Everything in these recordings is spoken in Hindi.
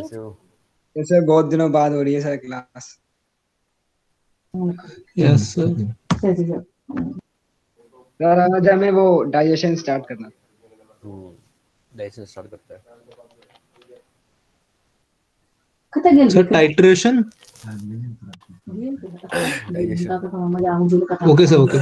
कैसे हो? जैसे बहुत दिनों बाद हो रही है sir class. Yes sir. Sir आज हमें वो डाइजेशन स्टार्ट करना था। डाइजेशन स्टार्ट करता है। Sir titration. Digestion. Okay sir okay.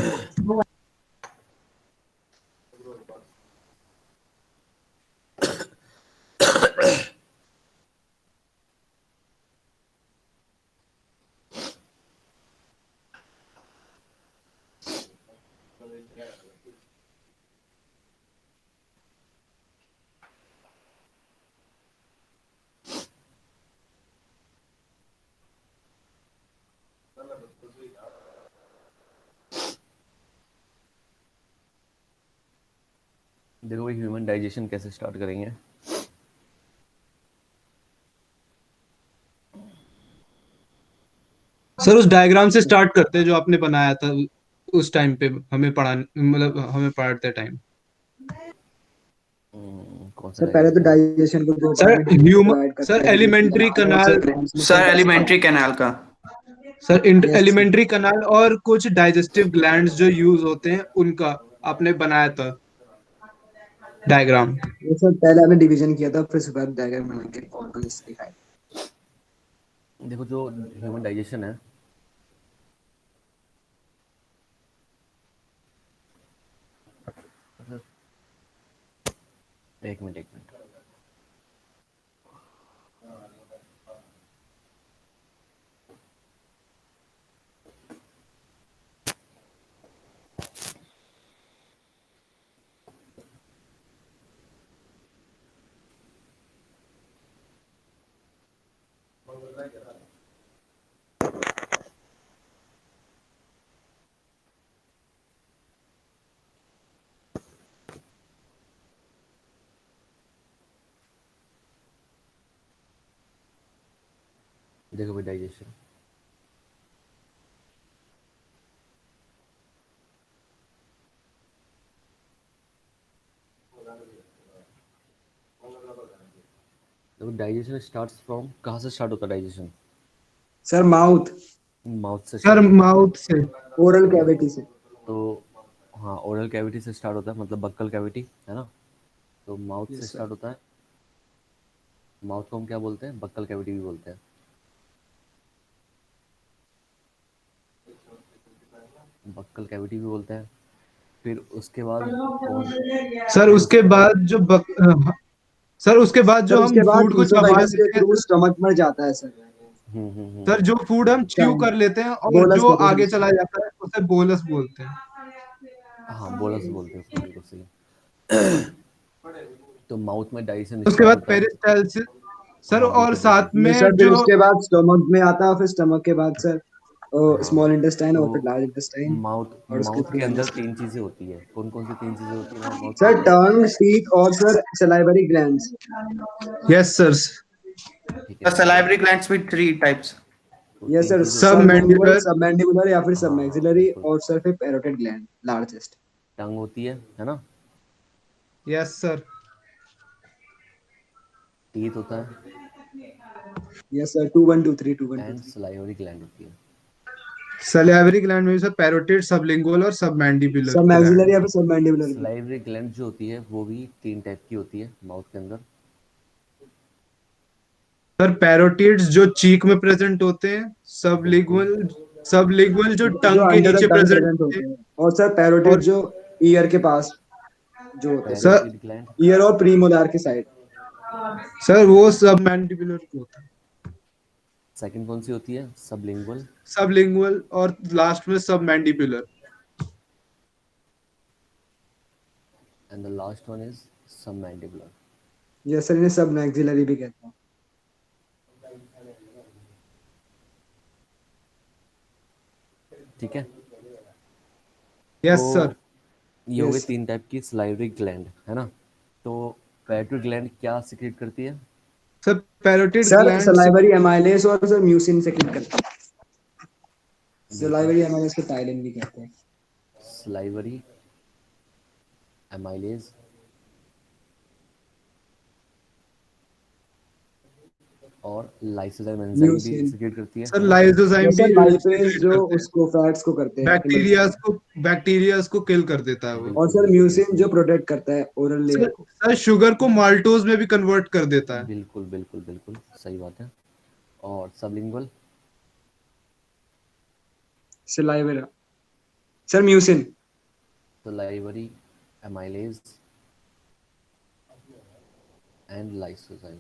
देखो भाई, ह्यूमन डाइजेशन कैसे स्टार्ट करेंगे। सर उस डायग्राम से स्टार्ट करते हैं जो आपने बनाया था उस टाइम पे हमें पढ़ाने मतलब हमें पढ़ाते टाइम। कौन सा सर पहले तो डाइजेशन? डाइजेशन को दो सर पार्ट में ह्यूमन डिवाइड सर करते हैं जैसे एलिमेंट्री और कनाल। सर ग्लैंड्स में सर कैसे एलिमेंट्री कैनाल का। Sir yes sir. एलिमेंट्री कनाल और कुछ डाइजेस्टिव ग्लैंड्स जो यूज होते हैं उनका आपने बनाया था डायग्राम। ये सर पहले आपने डिवीजन किया था फिर उसके बाद डायग्राम बना के कौन कौन से दिखाए। देखो, जो ह्यूमन डाइजेशन है, एक मिनट एक मिनट। देखो भाई, डाइजेशन देखो, डाइजेशन स्टार्ट्स फ्रॉम, कहाँ से स्टार्ट होता है डाइजेशन? Sir mouth. माउथ से सर स्टार्ट होता है। माउथ से। ओरल ठीक है, कैविटी से। तो हाँ, ओरल कैविटी से स्टार्ट होता है, मतलब बक्कल कैविटी है ना। तो माउथ से यस सर। स्टार्ट होता है। माउथ को हम क्या बोलते हैं? बक्कल कैविटी भी बोलते हैं। बक्कल कैविटी भी बोलते हैं। फिर उसके बाद कौन? सर फिर उसके उसके बाद बाद सर उसके बाद जो सर हम उसके बाद फूड को चबा इसोफेगस के लेते थ्रू हैं। स्टमक में जाता है सर। सर जो फूड हम च्यू टाइम कर लेते हैं और बोलस जो कहते हैं आगे सर चला उसको। जाता है उसे बोलस बोलते हैं। हाँ, बोलस बोलते हैं उसको, बिल्कुल सही। तो माउथ में डाइजेशन उसके स्टार्ट बाद होता है। पेरिस्टाइसिस। सर हाँ और बिल्कुल बिल्कुल। साथ ये में सर फिर जो उसके बाद स्टमक में आता है फिर स्टमक के बाद सर हाँ, स्मॉल इंटेस्टाइन तो और फिर लार्ज इंटेस्टाइन माउथ और उसके माउथ थ्रू के अंदर डाइजेस्ट। तीन चीजें होती है। कौन कौन सी तीन चीजें होती है माउथ के सर अंदर? टंग टीथ और sir salivary glands. Yes sir. ठीक है, तो salivary glands with three types. Yes तीन सर चीजें सब होती है। Sublingual mandible. सबमैंडिबुलर या फिर हाँ सबमैक्सिलरी बिल्कुल। और सर फिर पैरोटिड ग्लैंड लार्जेस्ट। टंग होती है ना। Yes sir. टीथ होता है। Yes sir 2 1 2 3 2 1 2 and 3। Salivary gland होती है। सलियावरी ग्लैंड में भी सर पैरोटिड सबलिंगुअल और सब मैंडिबुलर सब मैक्सिलरी ग्लैंड। या फिर सब मैंडिबुलर भी। सलाइवरी ग्लैंड जो होती है वो भी तीन टाइप की होती है माउथ के अंदर। सर पैरोटिड्स जो चीक में प्रेजेंट होते हैं। बिल्कुल। सबलिंगुअल सबलिंगुअल जो जो टंग के अंडर द नीचे टंग प्रेजेंट प्रेजेंट होते हैं। होते हैं और सर पैरोटिड और जो ईयर के पास जो होते हैं सर पैरोटिड ग्लैंड। ईयर और प्रीमोलार के साइड। सर वो सब मैंडिबुलर होता है। सेकंड कौन सी होती है? सबलिंगुअल। सबलिंगुअल और लास्ट में सब mandibular. And the last one is submandibular. Yes sir इन्हें सब मैक्सिलरी भी कहते हैं। ठीक है, तो यस सर। ये हो गए यस तीन टाइप की सलाइवरी ग्लैंड, है ना। तो पैरोटिड ग्लैंड क्या सिक्रेट करती है? Sir parotid sir gland. Salivary amylase और सर म्यूसिन से क्लिक करते हैं। बिल्कुल। सलाइवरी एमाइलेस को टाइलिन भी कहते हैं। सलाइवरी एमाइलेज और लाइसोजाइम एंजाइम भी म्यूसिन। सिक्रेट करती है सर ना? लाइसोजाइम जैसे भी लाइपेज secrete जो करते हैं, उसको फैट्स को करते हैं emulsify। बैक्टीरियाज को किल कर देता है वो। और बिल्कुल सर बिल्कुल म्यूसिन जो प्रोटेक्ट करता है ओरल सर लेयर को। सर शुगर को माल्टोज में भी कन्वर्ट कर देता है। बिल्कुल बिल्कुल बिल्कुल सही बात है। और sublingual? Salivary. Sir mucin. Salivary amylase and lysozyme.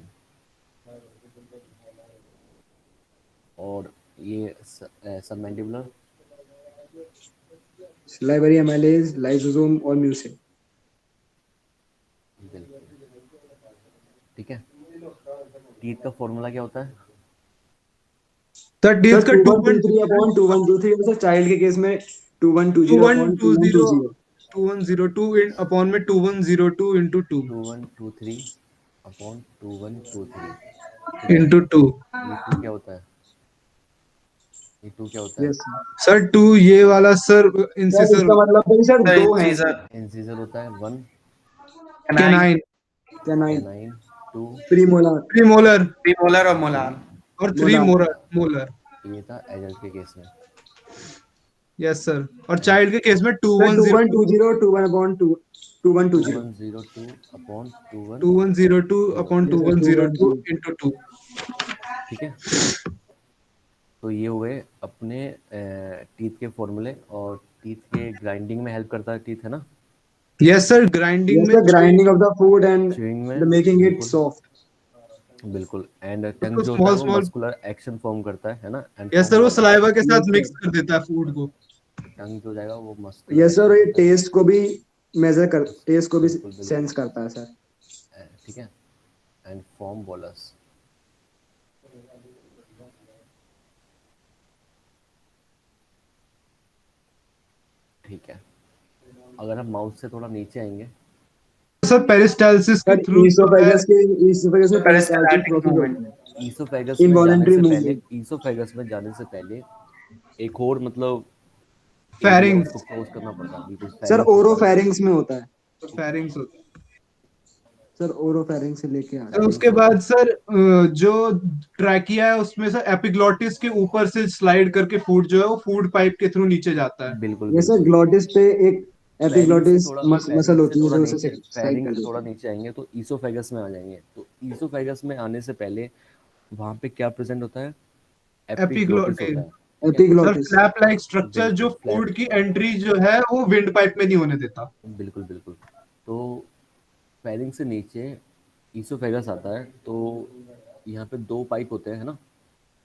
और ये सबमैंडिबुलर? सिलाइवरी एमाइलेज लाइसोसोम और म्यूसिन। बिल्कुल। ठीक है। टीथ का फॉर्मूला क्या होता है? सर सर टीथ का two two one two one three upon 2123। Sir child के केस में 2120 अपॉन 2120। 2102 इन अपॉन में 2102 इंटू टू 2123 अपॉन 2123। ठीक है। Into two. ये टू क्या होता है? ये टू क्या होता है? Yes sir. सर टू ये वाला सर सर इंसिसर इसका मतलब है कि सर सर दो हैं इंसीजर, इसमें। इंसीजर होता है 1। Canine, canine, canine. Canine 2। Premolar. Premolar premolar और 3। मोलार। और थ्री मोलार। Molar molar. ये था एडल्ट के केस में। Yes sir. और एंड चाइल्ड के केस में two sir one zero 2120 21 upon 2 2120। 2102 upon 2102 upon yes sir 2102 2120। Into two. ठीक है। तो ये हुए अपने टीथ के फॉर्मूले। और टीथ के ग्राइंडिंग में हेल्प करता है टीथ, है ना? यस सर ग्राइंडिंग यस में sir grinding of the food and chewing the में। मेकिंग इट बिल्कुल सॉफ्ट। बिल्कुल। एंड टंग उसको जो होता है स्मॉल वो स्मॉल। मस्कुलर एक्शन फॉर्म करता है ना? एंड यस फॉर्म सर वो बॉल। सलाइवा के यस साथ सर। मिक्स कर देता है फूड को। टंग जो जाएगा वो मस्कुलर यस सर एक्शन ये करता है। टेस्ट को भी मेजर कर टेस्ट को भी बिल्कुल बिल्कुल। सेंस करता है सर। ठीक है। And form bowlers. ठीक है। अगर हम माउथ से थोड़ा नीचे आएंगे। सर पेरिस्टालसिस के सर थ्रू जो है। ईसोफेगस में पेरिस्टाल्टिक पेरिस्टाल्टिक प्रोसेस मूवमेंट। होता है। ईसोफेगस में जाने इनवॉलेंट्री से पहले मूवमेंट। ईसोफेगस में जाने से पहले एक और मतलब एरिया फेरिंग्स। उसको क्रॉस करना पड़ता है। बिल्कुल सर फेरिंग्स होता है। ओरोफेरिंग्स में होता है। फेरिंग्स होता है। सर ओरोफेरिंग्स से लेके आगे। सर उसके फेरिंग्स होता बाद है। सर जो ट्रैकिया है उसमें सर एपिग्लॉटिस के ऊपर से स्लाइड करके फूड जो है वो फूड पाइप के थ्रू नीचे जाता है। बिल्कुल ये सर बिल्कुल। ग्लोटिस पे एक एपिग्लोटिस मसल फेरिंग से होती है थोड़ा जो नीचे उसे स्लाइड कर देती थोड़ा है। नीचे आएंगे तो ईसोफेगस में आ जाएंगे। तो ईसोफेगस में आने से पहले वहां पे क्या प्रेजेंट होता है? Epiglottis epiglottis. होता है। ठीक है। Sir epiglottis. Flap like structure बिल्कुल जो फ्लैप। फूड की एंट्री जो है वो विंड पाइप में नहीं होने देता। बिल्कुल बिल्कुल। तो फेरिंग से नीचे ईसोफेगस आता है। तो यहाँ पे दो पाइप होते हैं, है ना?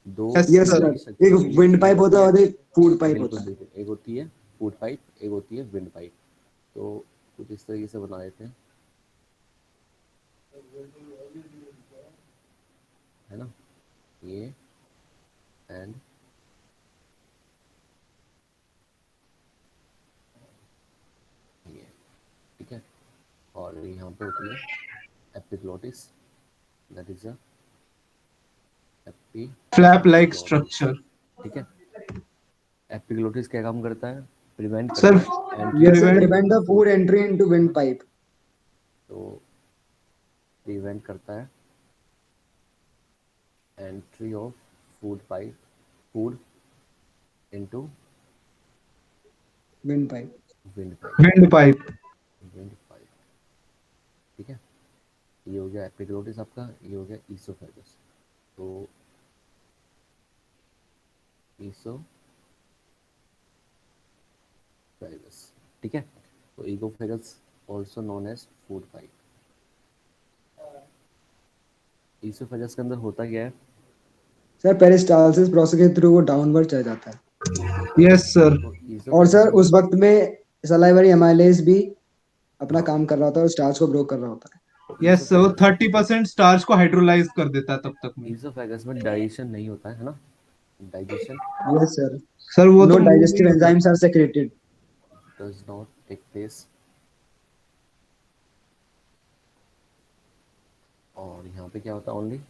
दो यस यस इस सर। तरह सर। की स्ट्रक्चर एक होती है। विंड एक पाइप होती होता है है। और एक फूड पाइप बिल्कुल होता है। बिल्कुल। एक होती है फूड पाइप, एक होती है विंड पाइप। तो कुछ इस तरीके से बना देते हैं, है ना? ये एंड ये। ठीक है। और यहाँ पे होती है epiglottis. That is a flap like epiglottis. Structure. ठीक है। एपिग्लोटिस क्या काम करता है? प्रिवेंट सर करता है entry yes of sir prevent. Food prevent the food. Food entry into wind pipe. तो प्रिवेंट करता है entry of food pipe food into wind pipe. Wind pipe. Wind pipe. Wind pipe. ठीक है। ये हो गया एपिग्लोटिस आपका। ये हो गया ईसोफेगस। तो ईसोफेगस। ठीक है। तो oesophagus also known as food pipe. Oesophagus के अंदर होता क्या है? सर पेरिस्टालसिस प्रोसेस के थ्रू वो डाउनवर्ड चला जाता है। Yes sir. तो और ईसोफेगस सर में उस वक्त में सलाइवरी एमाइलेज भी अपना काम कर रहा होता है और स्टार्च को ब्रोक कर रहा होता है। यस सर वो ईसोफेगस 30% स्टार्च को हाइड्रोलाइज कर देता है तब तक में। ईसोफेगस में डाइजेशन नहीं होता है ना? Digestion yes sir. सर वो नो तो मुंह में ही डाइजेस्टिव होता है। Enzymes are secreted. Does not take place. और यहाँ पे क्या होता है? Only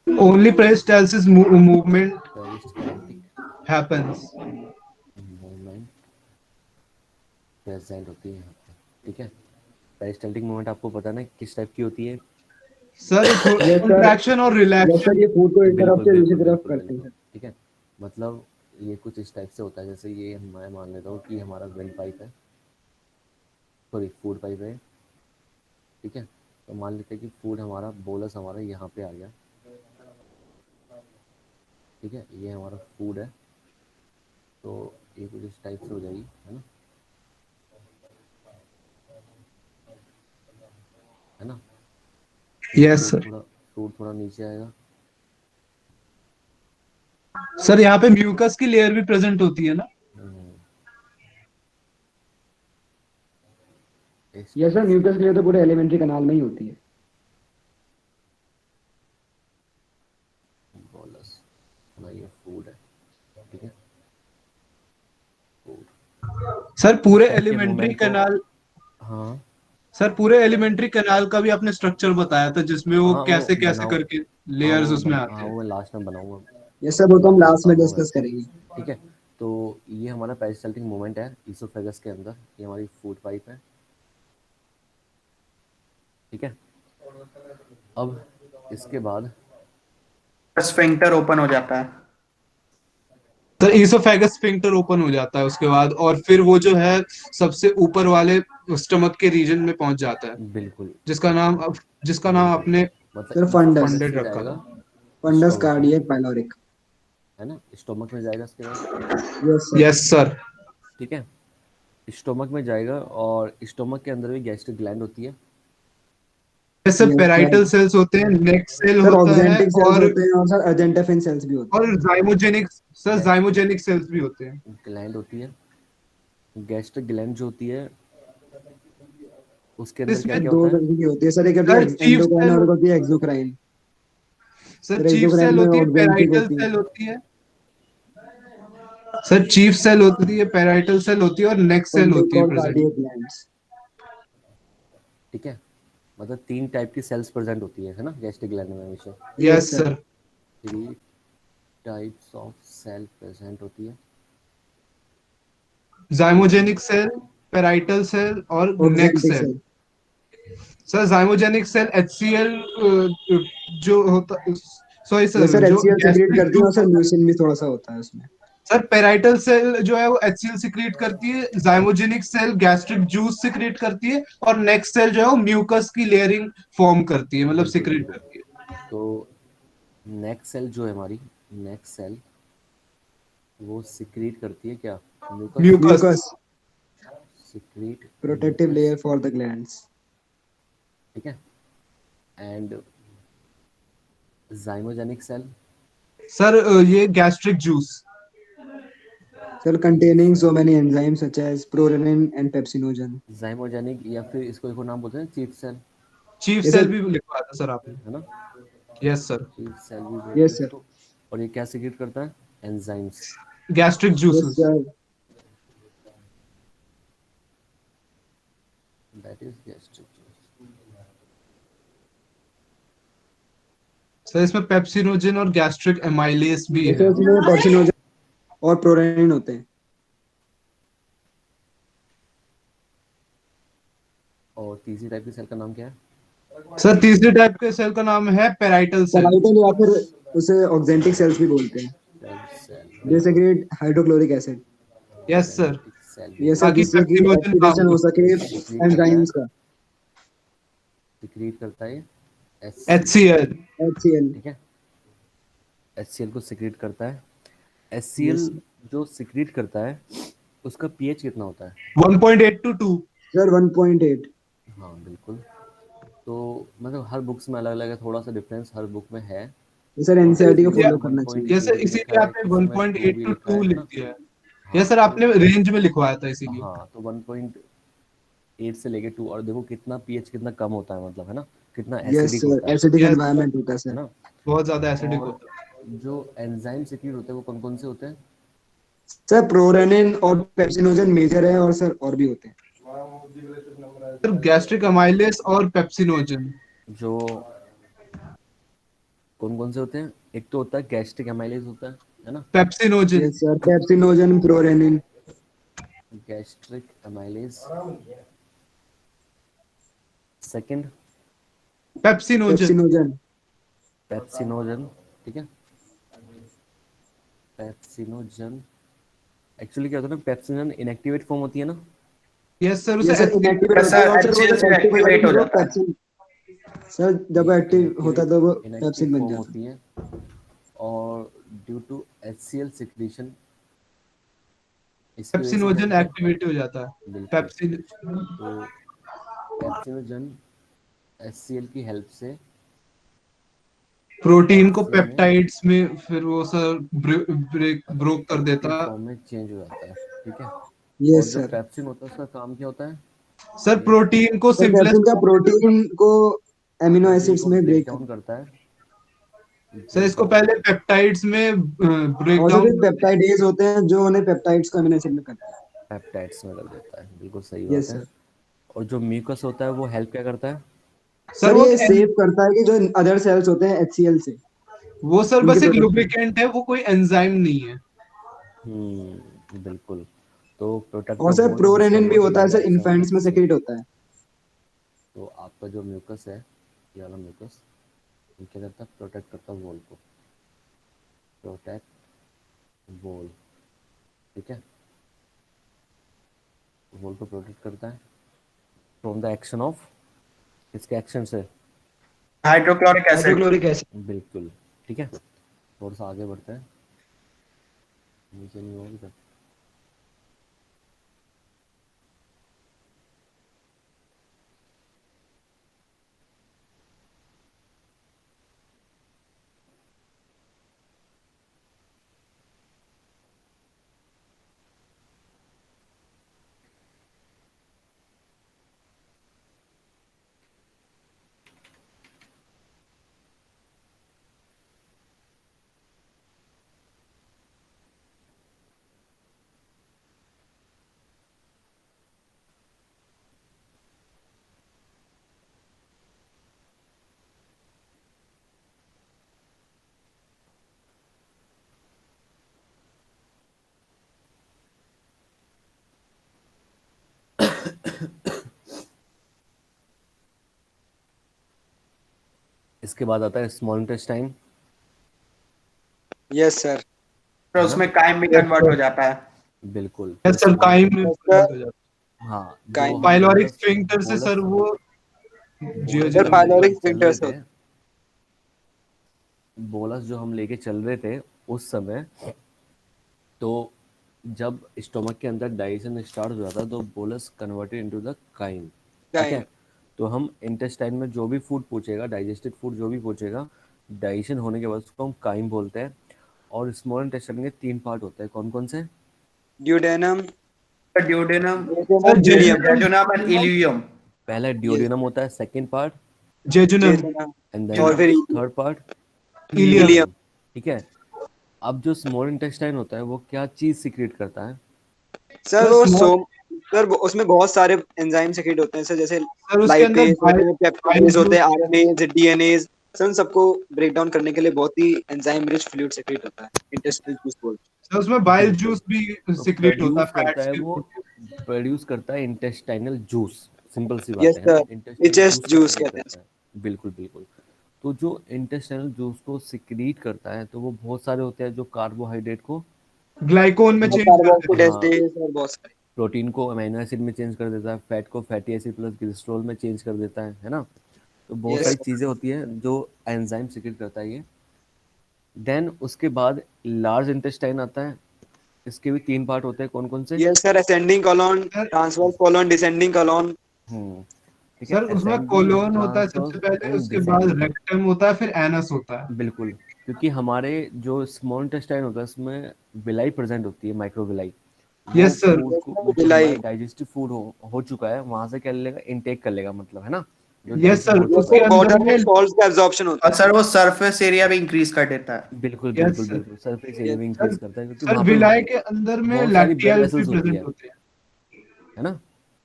only peristalsis movement peristaltic happens. Movement present होती है यहाँ पे। ठीक है। पेरिस्टाल्टिक मूवमेंट आपको पता है ना किस टाइप की होती है? Sir Yes, sir. इंट्रैक्शन और यस रिलैक्शन। सर, ये फूड को एक तरफ बिल्कुल से दूसरी बिल्कुल तरफ बिल्कुल करते हैं बिल्कुल, सर। ठीक है। मतलब ये कुछ इस टाइप से होता है, जैसे ये मैं मान लेता हूँ कि हमारा वेंट पाइप है, सॉरी फूड पाइप है, ठीक है। तो मान लेते हैं कि फूड हमारा बोलस हमारा यहाँ पे आ गया, ठीक है, ये हमारा फूड है। तो ये कुछ इस टाइप से हो जाएगी, है ना, है ना। Yes food sir. थोड़ा फूड थोड़ा नीचे आएगा, सर यहाँ पे म्यूकस की लेयर भी प्रेजेंट होती है ना? हम्म, इस यस टाइप सर, से म्यूकस लेयर तो पूरे एलिमेंट्री कनाल में ही होती है। बोलस ना, ये फूड है, ठीक है, फूड। सर इस पूरे टाइप के एलिमेंट्री मूवमेंट को, कैनाल, हाँ सर पूरे एलिमेंट्री कैनाल का भी आपने स्ट्रक्चर बताया था जिसमें वो हाँ वो कैसे कैसे बनाऊँ, करके लेयर्स उसमें हाँ आते हैं। वो मैं लास्ट में बनाऊंगा, यस सर, वो तो हम काफ़ी लास्ट में कामों में, डिस्कस करेंगे। ठीक है। तो ये हमारा पेरिस्टाल्टिक मूवमेंट है ईसोफेगस के अंदर, ये हमारी फूड पाइप है, ठीक है। अब इसके बाद स्फिंक्टर ओपन हो जाता है। तो ईसोफेगस स्फिंक्टर ओपन हो जाता है उसके बाद, और फिर वो जो है सबसे ऊपर वाले स्टमक के रीजन में पहुंच जाता है, बिल्कुल जिसका नाम जिसका नाम बिल्कुल, आपने मतलब सर फंडस, ईसोफेगस फंडेड से रखा जाएगा था। फंडस स्टोमक में, कार्डियक पाइलोरिक। है ना, स्टोमक में जाएगा इसके बाद, यस सर। Yes sir. ठीक है। स्टोमक में जाएगा और स्टोमक के अंदर भी गैस्ट्रिक ग्लैंड होती है, जैसे यस सर। पेराइटल सेल्स होते हैं, नेक सेल सर होता है, ऑक्जेंटिक सेल्स होते हैं और सर अर्जेंटाफिन सेल्स भी होते और हैं। जाइमोजेनिक, सर गैस्ट्रिक जाइमोजेनिक सेल्स भी होते हैं। ग्लैंड होती है। गैस्ट्रिक ग्लैंड जो होती है उसके अंदर क्या इसमें क्या दो होता है, तरीके की होती है सर, एक होती सर है चीफ एंडोक्राइन सेल, और एक होती है exocrine. Sir sir chief exocrine cell में होती है, ऑक्जेंटिक पेराइटल होती है। सेल होती है। सर चीफ सेल होती है, पेराइटल सेल होती है, और नेक सेल होती है पंडित प्रेजेंट। Cardiac glands. ठीक है। मतलब 3 टाइप की सेल्स प्रेजेंट होती है ना गैस्ट्रिक ग्लैंड में हमेशा, yes yes sir. Sir. 3 types of cell present होती है, जाइमोजेनिक सेल, पेराइटल सेल और neck oxyntic cell. Cell. Sir zymogenic cell HCl जो होता, सॉरी यस सर, सर, जो HCl सेक्रेट गैस्ट्रिक करती है जूस और सर होता है। म्यूसिन भी थोड़ा सा होता है उसमें। सर पेराइटल सेल जो है वो HCl सिक्रीट करती है, zymogenic cell gastric juice secrete करती है, और नेक्स्ट सेल जो है वो म्यूकस की लेयरिंग फॉर्म करती है, मतलब बिल्कुल सिक्रीट बिल्कुल। करती है। तो नेक सेल जो है हमारी, नेक सेल वो सिक्रीट करती है क्या, mucus, mucus. Mucus, secrete protective mucus, layer for the glands. ठीक है। एंड जाइमोजेनिक सेल, सर ये gastric juice. Cell containing so many enzymes such as prorenin and pepsinogen. Zymogenic, या फिर इसको एक और नाम बोलते हैं chief cell, chief Yes cell sir. भी लिखवाया था सर आपने। है ना, यस सर। चीफ सेल भी बोलते हैं Yes sir. इसको। और ये क्या सिक्रीट करता है, enzymes, gastric Yes juices. sir. That is gastric juice. Sir इसमें पेप्सिनोजेन और गैस्ट्रिक एमाइलेस भी Yes है। sir, इसमें pepsinogen और prorenin होते हैं। और तीसरी टाइप की सेल का नाम क्या है, सर तीसरी टाइप के सेल का नाम है पेराइटल सेल। Parietal या फिर उसे ऑक्जेंटिक सेल्स भी बोलते हैं। सेल सेल They बिल्कुल, secrete hydrochloric acid. Yes sir. Genetic cell भी ये सर ताकि बोलते जिससे कि पेप्सिनोजेन काम एक्टिवेशन हो हो। सके सिक्रीट करता है, एंजाइम्स का। सिक्रीट करता है HCl, HCl। HCl। ठीक है। HCl को सिक्रीट करता है। Yes HCl जो सिक्रीट करता है उसका पीएच कितना होता है, 1.8 to 2। sir, 1.8। हाँ बिल्कुल। तो मतलब हर बुक्स में अलग अलग है, थोड़ा सा डिफरेंस हर बुक में है। ये सर तो सर एनसीईआरटी को किसी इसीलिए, फॉलो में करना चाहिए। 1.8 यस सर भी लिखा इसीलिए है, आपने किसी में 2 1.8 भी to लिखा 2 है लिख ना। दिया है। यस हाँ सर तो आपने रेंज में लिखवाया था इसीलिए। हाँ तो 1.8 से लेके 2, और देखो कितना पीएच कितना कम होता है, मतलब है ना, कितना यस एसिडिक सर, होता एसिडिक यस एनवायरनमेंट होता है है सर। ना। बहुत ज्यादा एसिडिक और होता है। जो एंजाइम सिक्रीट होते हैं वो कौन कौन से होते हैं, सर प्रोरेनिन और पेप्सिनोजन मेजर है और सर और भी होते हैं। सर गैस्ट्रिक एमाइलेस और पेप्सिनोजेन। जो कौन कौन से होते हैं, एक तो होता है गैस्ट्रिक एमाइलेज होता है ना, pepsinogen. Yes sir, pepsinogen, prorenin. Gastric amylase. Second pepsinogen. Pepsinogen. Pepsinogen, ठीक है। पेप्सिनोजन एक्चुअली क्या होता है ना, पेप्सिनोजन इनएक्टिवेट फॉर्म होती है ना। यस सर, ये उसे सर इनएक्टिवेट होती है सर और सर वो HCl जब से एक्टिव हो जाती एक्टिवेट है हो तो वो जाता है। पेप्सिन। सर जब ये एक्टिव होता है तो वो इनएक्टिव पेप्सिन बन फॉर्म जाता है। होती है, और ड्यू टू HCl सिक्रीशन इसकी वजह से क्या पेप्सिनोजन होता है। एक्टिवेट हो जाता है। बिल्कुल। पेप्सिन तो पेप्सिनोजन HCl की हेल्प से प्रोटीन को पेप्सिन में पेप्टाइड्स में फिर वो सर ब्रोक कर एक्टिव देता है। फॉर्म में चेंज हो जाता है, ठीक है। और यस जो सर। पेप्सिन होता है उसका काम क्या होता है, सर ये प्रोटीन को सर पेप्सिन सिंपलेस्ट, का प्रोटीन को एमिनो प्रोटीन एसिड्स को में ब्रेक ब्रेक डाउन करता करता है, सर ब्रेक इसको डाउन। पहले पेप्टाइड्स में है। ब्रेक और सर डाउन फिर पेप्टाइडेज होते हैं जो उन्हें पेप्टाइड्स को एमिनो एसिड में करते हैं। पेप्टाइड्स में कर देता है, बिल्कुल सही बात यस है। सर। और जो म्यूकस होता है वो हेल्प क्या करता है। सर सर वो ये सेव करता है कि जो अदर सेल्स होते हैं HCl से वो सर उनकी बस एक प्रोटेक्शन। लुब्रिकेंट है, वो कोई एंजाइम नहीं है। बिल्कुल। तो प्रोटेक्ट और द सर वॉल प्रोरेनिन भी डिस्कम्फर्ट होता है by sir, action of infants में HCl। सेक्रेट होता है। तो आपका जो म्यूकस है, ये वाला म्यूकस, ये क्या करता है, प्रोटेक्ट करता है वॉल को, प्रोटेक्ट वॉल, ठीक है। वॉल को प्रोटेक्ट करता है फ्रॉम द एक्शन ऑफ, इसके एक्शन से। Hydrochloric acid. Hydrochloric acid. बिल्कुल, ठीक है। थोड़ा सा आगे बढ़ते हैं, नीचे नहीं होगी। इसके बाद आता है स्मॉल इंटेस्टाइन, यस सर। तो है ना। उसमें काइम में कन्वर्ट हो जाता है। बिल्कुल। यस तो सर, स्मॉल, काइम में यस convert सर। हो जाता हाँ, जो काइम। हम पाइलोरिक बोलस स्फिंक्टर से सर बोलस वो बोलस सर जो हम जियोजेनिक। लेके पाइलोरिक चल स्फिंक्टर रहे से थे, बोलस जो हम लेके चल रहे थे उस समय, तो जब स्टोमक के अंदर डाइजेशन स्टार्ट हो जाता है तो bolus converted into the chyme, ठीक काइम। है। तो हम इंटेस्टाइन में जो भी फूड पूछेगा, डाइजेस्टेड फूड जो भी पूछेगा, डाइजेशन होने के बाद उसको हम काइम बोलते हैं। और स्मॉल इंटेस्टाइन के 3 पार्ट होते हैं, कौन कौन से। Duodenum. Duodenum, sir duodenum ileum. Jejunum and ileum. पहला यस। ड्यूडेनम होता है, second part, jejunum, jejunum. And then और जेजुनम। फिर third part ileum. Ileum. Ileum, ठीक है। अब जो स्मॉल इंटेस्टाइन होता है वो क्या चीज सीक्रेट करता है। सर सर वो स्मॉल, सोम। सर उसमें बहुत सारे एंजाइम सेक्रेट होते हैं सर, जैसे सर उसके अंदर लाइपेज होते बाइल हैं, बाइल पेप्टाइडेज होते जूस। हैं, आरएनएज, डीएनएज। सर उन सबको ब्रेक डाउन करने के लिए बहुत ही एंजाइम रिच फ्लूइड सेक्रेट होता है, इंटेस्टिनल जूस बोलते सर उसमें बाइल बिल्कुल। जूस भी तो सिक्रेट होता है, फैट्स के। प्रोड्यूस करता है इंटेस्टाइनल जूस, सिंपल सी हैं। यस बात है ना, सर। इंटेस्टाइनल रिचेस्ट जूस को जूस सिक्रेट कहते हैं करता है। बिल्कुल बिल्कुल। तो जो इंटेस्टाइनल जूस को सिक्रीट करता है तो वो बहुत सारे होते हैं जो कार्बोहाइड्रेट को, ग्लाइकोन में सर। चेंज कर देता कार्बोहाइड्रेट हाँ, और बहुत सारे। प्रोटीन को अमीनो एसिड में चेंज कर देता है, फैट को फैटी एसिड प्लस ग्लिसरॉल में चेंज कर देता है ना। तो बहुत यस सारी सर। चीज़ें होती हैं जो एंजाइम सिक्रेट करता है ये। देन उसके बाद लार्ज इंटेस्टाइन आता है, इसके भी 3 पार्ट होते हैं, कौन कौन से। यस सर, असेंडिंग कॉलम, है। Transverse colon, descending colon. हम्म, ठीक है। सर उसमें असेंडिंग, कोलोन होता है सबसे ट्रांसवर्स पहले, एंड उसके बाद डिसेंडिंग। रेक्टम होता है, फिर एनस होता है। बिल्कुल, क्योंकि हमारे जो स्मॉल इंटेस्टाइन होता है उसमें विलाई प्रेजेंट होती है, माइक्रोविलाई। वो यस सर। फूड को, जो बिलाई। हमारा डाइजेस्टिव फूड हो चुका है वहां से क्या लेगा, इनटेक कर लेगा, मतलब है ना, जो यस डाइजेशन सर, हो यस चुका उसके सर, है। अंदर वाटर में। में सॉल्ट्स का एब्जॉर्प्शन होता और है। सर वो सरफेस एरिया भी इंक्रीज कर देता है। बिल्कुल यस बिल्कुल सर। बिल्कुल, सरफेस एरिया यस। भी सर इंक्रीज करता है क्योंकि सर वहाँ पे विलाय के अंदर में बहुत सारी ब्लड लैक्टियल भी वेसल्स होती प्रेजेंट होते हैं। है ना,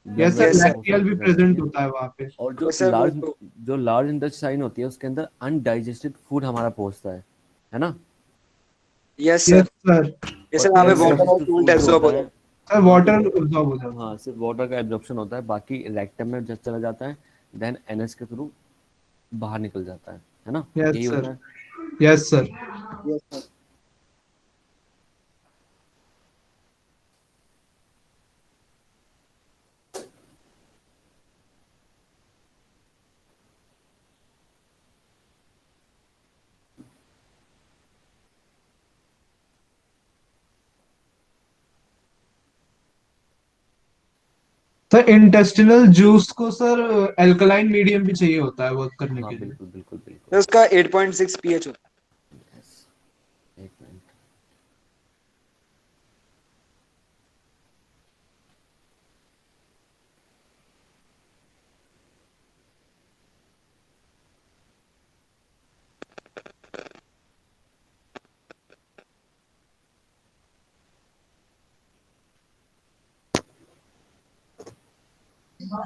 blood yes sir, yes vessels sir. बहुत सारी लैक्टियल भी प्रेजेंट होती प्रेजेंट है। होता है वहां पे। और यस सर वो तो। जो लार्ज इंटेस्टाइन होती है उसके अंदर अनडाइजेस्टेड फूड हमारा पहुंचता है ना। Yes yes sir. Sir. Yes और सर, वहाँ पे वाटर और अनडाइजेस्टेड सॉल्ट फूड जो एब्जॉर्ब होता हो है जाता सर वहाँ पे, वाटर अब्सॉर्ब हो जाता हाँ, सिर्फ वाटर का एब्जॉर्प्शन होता है, बाकी रेक्टम में जब चला जाता है, देन एनएस के थ्रू बाहर निकल जाता है ना? यस यही सर, होता है। Yes sir. Yes sir. Sir intestinal juice को सर अल्कलाइन मीडियम भी चाहिए होता है वर्क करने हाँ के लिए। बिल्कुल बिल्कुल तो बिल्कुल। उसका 8.6 pH होता यस, एक मिनट।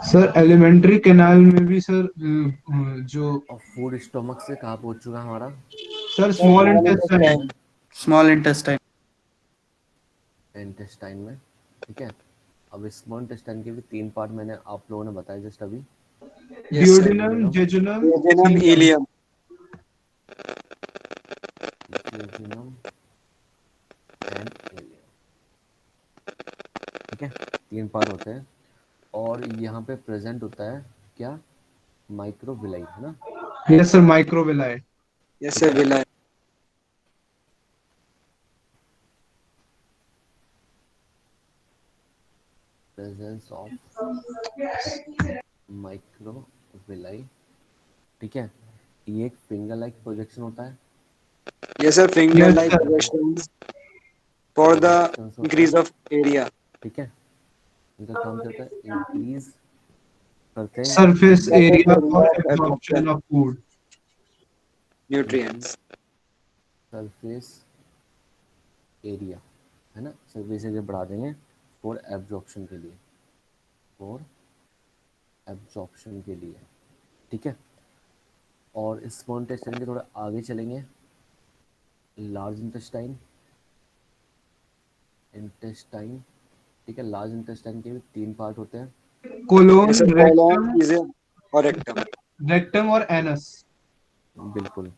सर एलिमेंट्री कैनाल में भी सर जो और फूड स्टोमक से कहाँ पहुंच चुका है हमारा? सर है। Small small intestine. Intestine. Small intestine. Intestine में। ठीक है, अब स्मॉल इंटेस्टाइन के भी 3 पार्ट मैंने आप लोगों ने बताया जस्ट अभी। Yes sir. Duodenum, duodenum, jejunum, jejunum, ileum. Ileum. Jejunum and ileum. ठीक है, 3 पार्ट होते हैं। और यहाँ पे प्रेजेंट होता है क्या? माइक्रोविलाई, है ना? Yes sir, microvilli. यस ठीक सर, है, विला। Presence of microvilli. ठीक है, ये एक फिंगर लाइक प्रोजेक्शन होता है। Yes sir, finger yes like sir. Projections for the projections होते इंक्रीज हैं। Of area. ठीक है, इनका काम क्या होता है? इंक्रीज करते हैं surface surface area area for of absorption absorption of food. Increase nutrients. Surface area, है ना? सरफेस एरिया बढ़ा देंगे फॉर एब्जॉर्प्शन के लिए, फॉर एब्जॉर्प्शन के लिए। ठीक है, और स्मॉल इंटेस्टाइन के थोड़ा आगे चलेंगे। Large intestine, intestine. ठीक है, लार्ज इंटेस्टाइन के भी 3 पार्ट होते हैं। Yes colon, sir, colon, rectum, ileum और रेक्टम। रेक्टम और एनस। बिल्कुल।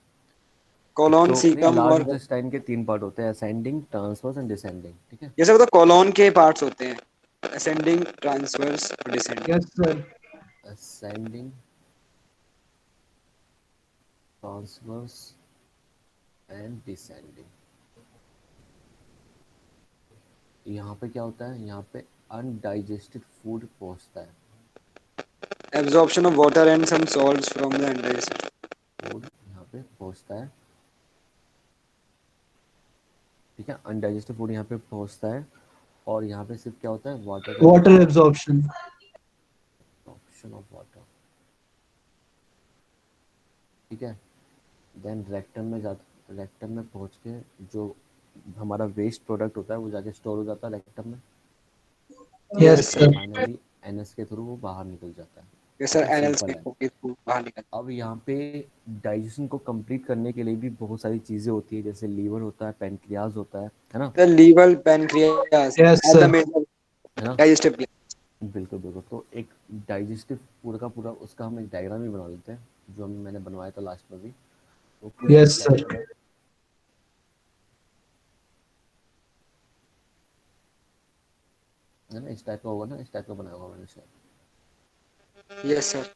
कोलोन, तो नहीं, सीकम लार्ज और इंटेस्टाइन के 3 पार्ट होते हैं, असेंडिंग, ट्रांसवर्स एंड डिसेंडिंग। ठीक है, ये सब तो कोलोन के पार्ट्स होते हैं, ascending, transverse, descending. Yes sir. Ascending, transverse and descending. यहाँ पे क्या होता है? यहाँ पे अनडाइजेस्टेड फूड पहुँचता है। Absorption of water and some salts from the undigested. Food यहाँ पे पहुँचता है। ठीक है, अनडाइजेस्टेड फूड यहाँ पे पहुँचता है। और यहाँ पे सिर्फ क्या होता है? वाटर का water absorption. Option of water. ठीक है, देन रेक्टम में जाता, रेक्टम में पहुँच के जो हमारा वेस्ट प्रोडक्ट होता है वो जाके स्टोर हो जाता है रेक्टम में। यस यस और सर। सर। फाइनली एनएस के थ्रू वो बाहर निकल जाता है। यस ठीक सर, है, एनल्स सिंपल में है। होके फूड बाहर निकल। अब यहाँ पे डाइजेशन को कंप्लीट करने के लिए भी बहुत सारी चीज़ें होती है, जैसे लीवर होता है, पैनक्रियाज होता है ना? The liver, pancreas yes are the sir. Major है ना? Digestive gland. बिल्कुल बिल्कुल। तो एक डाइजेस्टिव पूरा का पूरा उसका हम एक डायग्राम ही बना देते हैं, जो मैंने बनवाया था लास्ट में भी। वो कुछ यस इस टाइप सर। का है, ना? इस टाइप का होगा ना, इस टाइप का बनाया होगा मैंने शायद। Yes sir.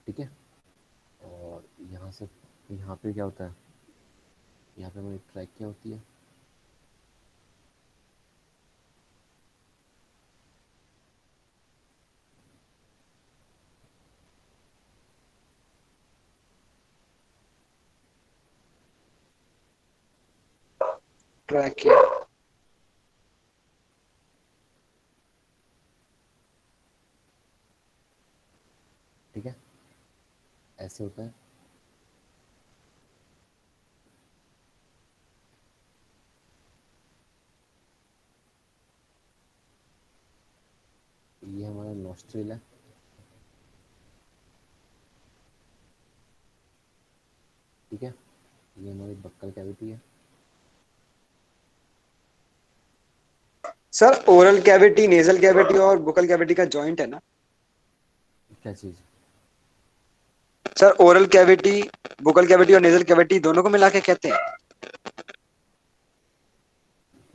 ठीक है, और यहाँ से यहाँ पे क्या होता है? यहाँ पे हमारी ट्रैक क्या होती है? ट्रैकिया। से होता है। ये हमारा नॉस्ट्रिल है। ठीक है, ये हमारी बक्कल कैविटी है। Sir oral cavity, nasal cavity और बुकल कैविटी का जॉइंट है ना? क्या चीज़? सर ओरल कैविटी, बुकल कैविटी और नेजल कैविटी दोनों को मिला के कहते हैं?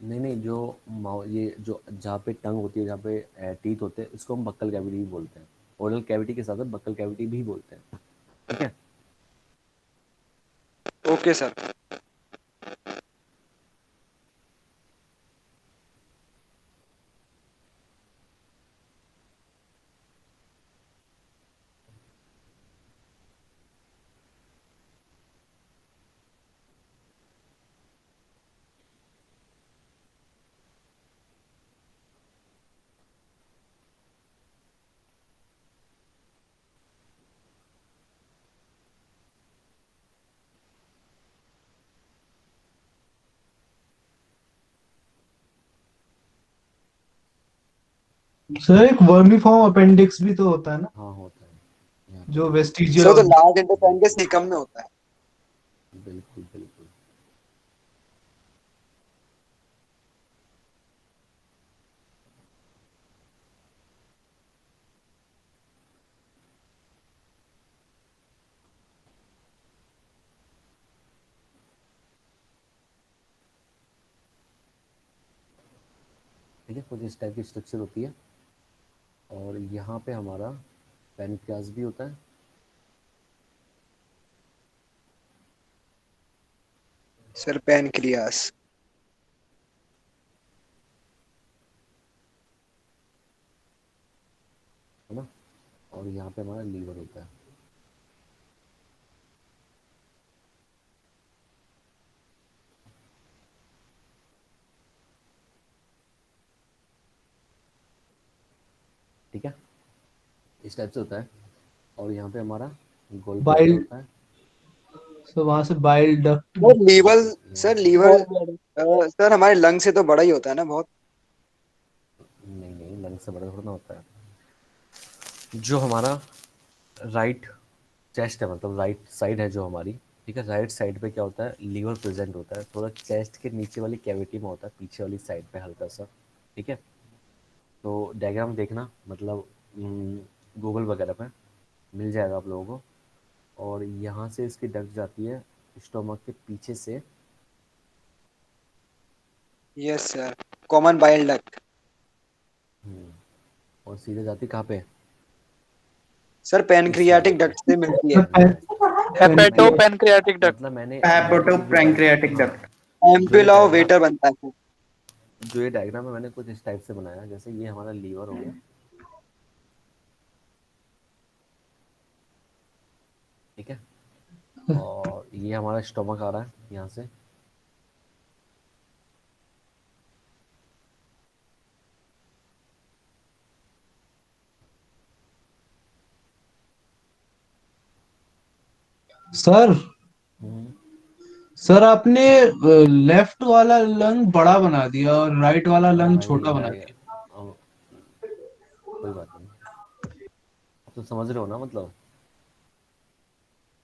नहीं नहीं, जो ये जो जहाँ पे टंग होती है, जहाँ पे टीथ होते हैं, इसको हम बक्कल कैविटी भी बोलते हैं। ओरल कैविटी के साथ साथ बक्कल कैविटी भी बोलते हैं। ठीक है। Okay sir. सर एक वर्मीफॉर्म अपेंडिक्स भी तो होता है ना, हाँ होता है यहाँ जो पे। वेस्टिजियल सर तो ऑर्गन। लार्ज इंटेस्टाइन के सीकम में होता है। बिल्कुल बिल्कुल। ठीक है, कुछ इस टाइप की स्ट्रक्चर होती है। और यहाँ पे हमारा पैनक्रियास भी होता है। Sir pancreas. है ना। और यहाँ पे हमारा लीवर होता है। ठीक है, इस टाइप से होता है। और यहाँ पे हमारा गोल ब्लैडर बाइल, होता है। सो वहां से बाइल डक्ट। सर लीवर, यहाँ सर से लीवर सर हमारे लंग से तो बड़ा ही होता है ना बहुत? नहीं नहीं, लंग से बड़ा थोड़ा ना होता है। जो हमारा राइट चेस्ट है, मतलब राइट साइड है जो हमारी, ठीक है, राइट साइड पे क्या होता है, लीवर प्रेजेंट होता है, थोड़ा चेस्ट के नीचे वाली कैविटी में होता है, पीछे वाली साइड पे हल्का सा। ठीक है। तो डायग्राम देखना, मतलब गूगल वगैरह पे मिल जाएगा आप लोगों को। और यहाँ से इसकी डक जाती है स्टोमक के पीछे से। Yes sir, common bile duct. और सीधे जाती कहाँ पे? सर इस वाले पैनक्रियाटिक पे। डक्ट से मिलती है। हेपेटो मैंने पैनक्रियाटिक डक्ट। मतलब मैंने हेपेटो जो पैंक्रियाटिक हाँ, डक्ट। जो ये एम्पुला ऑफ डायग्राम वेटर बनता है। जो ये डायग्राम है मैंने कुछ इस टाइप से बनाया, जैसे ये हमारा लीवर हो गया। ठीक है। और ये हमारा स्टोमक आ रहा है यहाँ से। सर, हम्म, सर आपने लेफ्ट वाला लंग बड़ा बना दिया और राइट वाला लंग भाई छोटा बना भाई दिया। अब कोई बात नहीं, अब तो समझ रहे हो ना मतलब।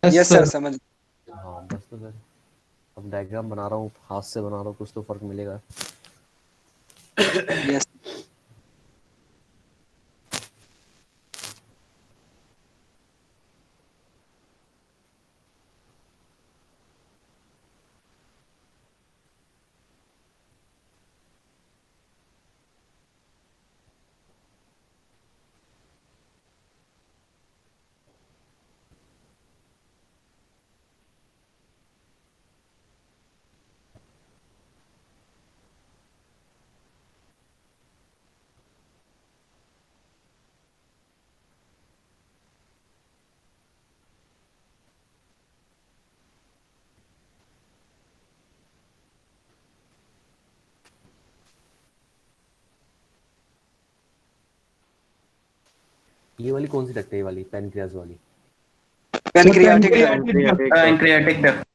Yes yes sir sir. समझ। हाँ बस, तो फिर अब डायग्राम बना रहा हूँ, हाथ से बना रहा हूँ, कुछ तो फर्क मिलेगा। यस। ये वाली कौन सी डक्ट है, ये वाली पैनक्रियाज वाली? Pancreatic pancreatic pancreatic duct.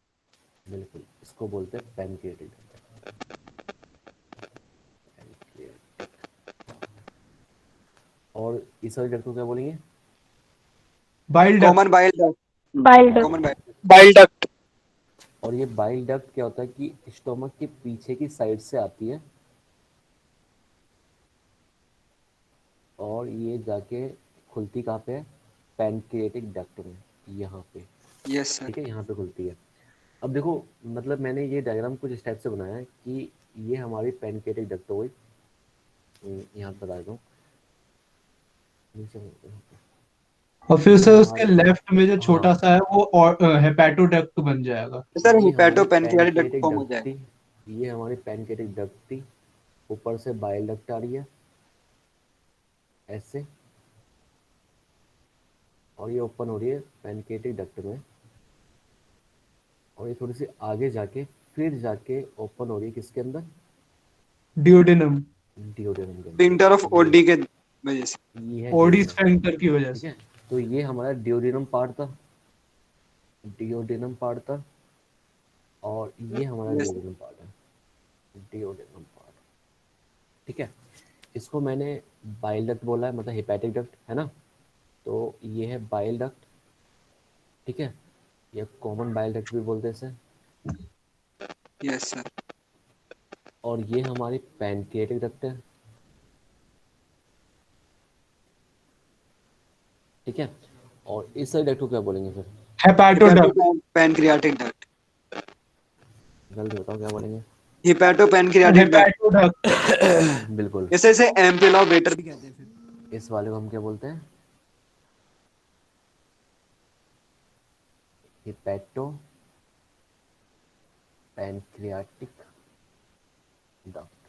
बिल्कुल, इसको बोलते हैं पैनक्रियाटिक। और इस वाले डक्ट को क्या बोलेंगे? bile duct, common bile duct, bile duct, common bile duct. और ये बाइल डक्ट क्या होता है कि स्टोमक के पीछे की साइड से आती है और ये जाके खुलती कहाँ पे है? पैनक्रियाटिक डक्ट में, यहाँ पे। Yes sir. ठीक है, यहाँ पे खुलती है। अब देखो, मतलब मैंने ये डायग्राम कुछ इस टाइप से बनाया है कि ये हमारी पैनक्रियाटिक डक्ट हो गई। यहाँ पे बता देता हूँ, और फिर से ये उसके हमारी- लेफ्ट में जो हाँ। छोटा सा है वो हेपेटोडक्ट बन जाएगा। सर ये हिपैटो हमारी पैनक्रियाटिक डक्ट पैनक्रियाटिक फॉर्म हो डक्ट जाएगा। थी, ये हमारी पैनक्रियाटिक डक्ट थी। ऊपर से बाइल डक्ट आ रही है ऐसे, और ये ओपन हो रही है पैनक्रियाटिक डक्ट में, और ये थोड़ी सी आगे जाके फिर जाके ओपन हो रही है किसके अंदर? डियोडेनम, डिओडेनम के अंदर। स्फिंक्टर ऑफ ओडी के वजह से। ये है ओडी duodenum, स्फिंक्टर की वजह ठीक से। है। तो ये हमारा डिओडेनम पार्ट था, डिओडेनम पार्ट था, और ये हमारा Yes. डिओडेनम पार्ट है, डिओडेनम पार्ट। ठीक है, इसको मैंने बाइल डक्ट बोला है, मतलब हेपेटिक डक्ट है ना। तो ये है बाइल डक्ट, ठीक है, या कॉमन बाइल डक्ट भी बोलते हैं इसे। Yes sir. और ये हमारी पैनक्रियाटिक डक्ट है, ठीक है। और इस साइड डक्ट को क्या बोलेंगे फिर? हेपेटोडक्ट, पैनक्रियाटिक डक्ट, जल्दी बताओ क्या बोलेंगे? Hepato pancreatic duct. हेपेटोडक्ट, बिल्कुल। इसे एम्पुला ऑफ वेटर भी कहते हैं फिर। इस वाले को हम क्या बोलते हैं? हिपैटो पैनक्रियाटिक डक्ट,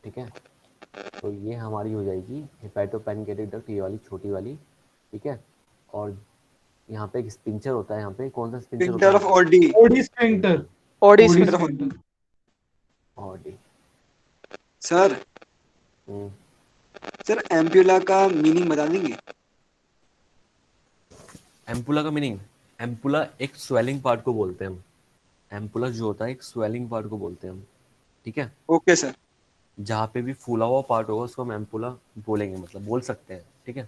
ठीक है। तो ये हमारी हो जाएगी हिपैटो पैनक्रियाटिक डक्ट, ये वाली छोटी वाली, ठीक है। और यहाँ पे एक स्पिंचर होता है, यहाँ पे कौन सा स्पिंचर होता स्फिंक्टर ऑफ है? Oddi, Oddi sphincter, Oddi Oddi sphincter of sphincter. Oddi. Sir hmm, sir ampulla का मीनिंग बता देंगे? एम्पुला का मीनिंग? एम्पुला एक स्वेलिंग पार्ट को बोलते हैं हम। एम्पुला जो होता है एक स्वेलिंग पार्ट को बोलते हैं हम, ठीक है। Okay sir. जहाँ पे भी फूला हुआ पार्ट होगा उसको हम एम्पुला बोलेंगे, मतलब बोल सकते हैं, ठीक है।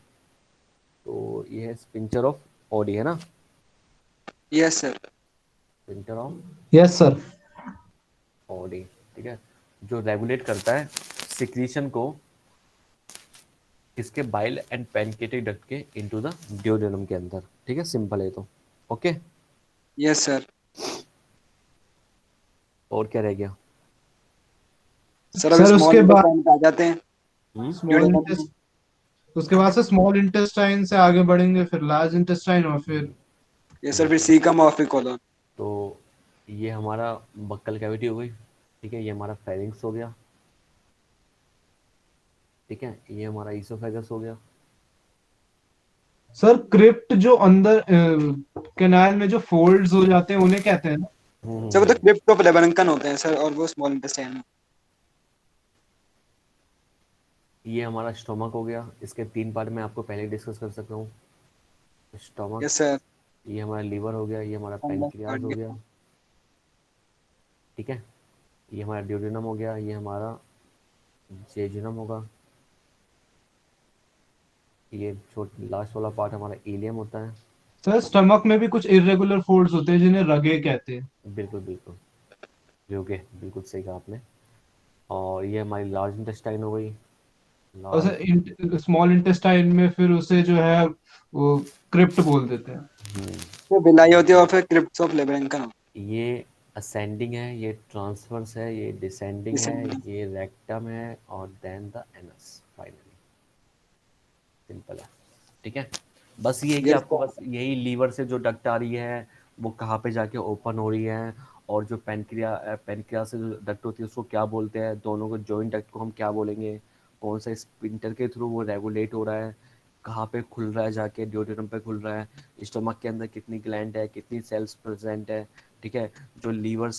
तो ये है स्पिंचर ऑफ ऑडी, है ना? Yes sir. Sphincter of yes sir. Audi, ठीक है, जो रेगुलेट करता है सिक्रीशन को किसके? बाइल एंड पैनक्रियाटिक डक्ट के इनटू द डिओडेनम के अंदर, ठीक है। सिंपल है तो, ओके। Yes sir. और क्या रह गया? सर अब सर, स्मॉल उसके बाद- इंटेस्टाइन आ जाते हैं। स्मॉल इंटेस्ट, उसके बाद से स्मॉल इंटेस्टाइन से आगे बढ़ेंगे, फिर लार्ज इंटेस्टाइन, और फिर यस सर, फिर सीकम ऑफ कोलोन। तो ये हमारा बक्कल कैविटी हो गई, ठीक है। ये हमारा फेरिंक्स हो गया, ठीक है। ये हमारा ईसोफेगस हो गया। सर क्रिप्ट जो अंदर कैनाल में जो फोल्ड्स हो जाते हैं उन्हें कहते हैं ना? सर वो तो क्रिप्ट ऑफ लेबरंकन होते हैं सर, और वो स्मॉल इंटेस्टाइन में। ये हमारा स्टोमक हो गया। इसके 3 पार्ट मैं आपको पहले डिस्कस कर सकता हूँ। Stomach, yes sir. ये हमारा लीवर हो गया, ये हमारा पैनक्रियाज हो गया, ठीक है। ये हमारा ड्यूडेनम हो गया, ये हमारा जेजुनम होगा। ये लास्ट वाला पार्ट हमारा इलियम होता है। सर स्टमक में भी कुछ इरेगुलर फोल्ड्स होते हैं जिन्हें रगे कहते हैं। बिल्कुल बिल्कुल, योगे, बिल्कुल सही कहा आपने। और ये हमारी लार्ज इंटेस्टाइन हो गई। और सर स्मॉल इंटेस्टाइन में फिर उसे जो है वो क्रिप्ट बोल देते हैं। वो बिलाई होती है और फिर क्रिप्ट ऑफ लेबरंकन होती ये असेंडिंग है, ये ट्रांसवर्स है, ये डिसेंडिंग है, ये रेक्टम है, और then the anus finally. Simple है, ठीक है। बस ये है कि Yes, आपको बस यही लीवर से जो डक्ट आ रही है वो कहाँ पे जाके ओपन हो रही है, और जो पैनक्रिया से जो डक्ट होती है उसको क्या बोलते हैं, दोनों को जॉइंट डक्ट को हम क्या बोलेंगे, कौन सा स्पिंटर के थ्रू वो रेगुलेट हो रहा है, कहाँ पे खुल रहा है, जाके ड्यूडेनम पे खुल रहा है, स्टमक के अंदर कितनी ग्लैंड है, कितनी सेल्स प्रेजेंट है, ठीक है। जो लीवर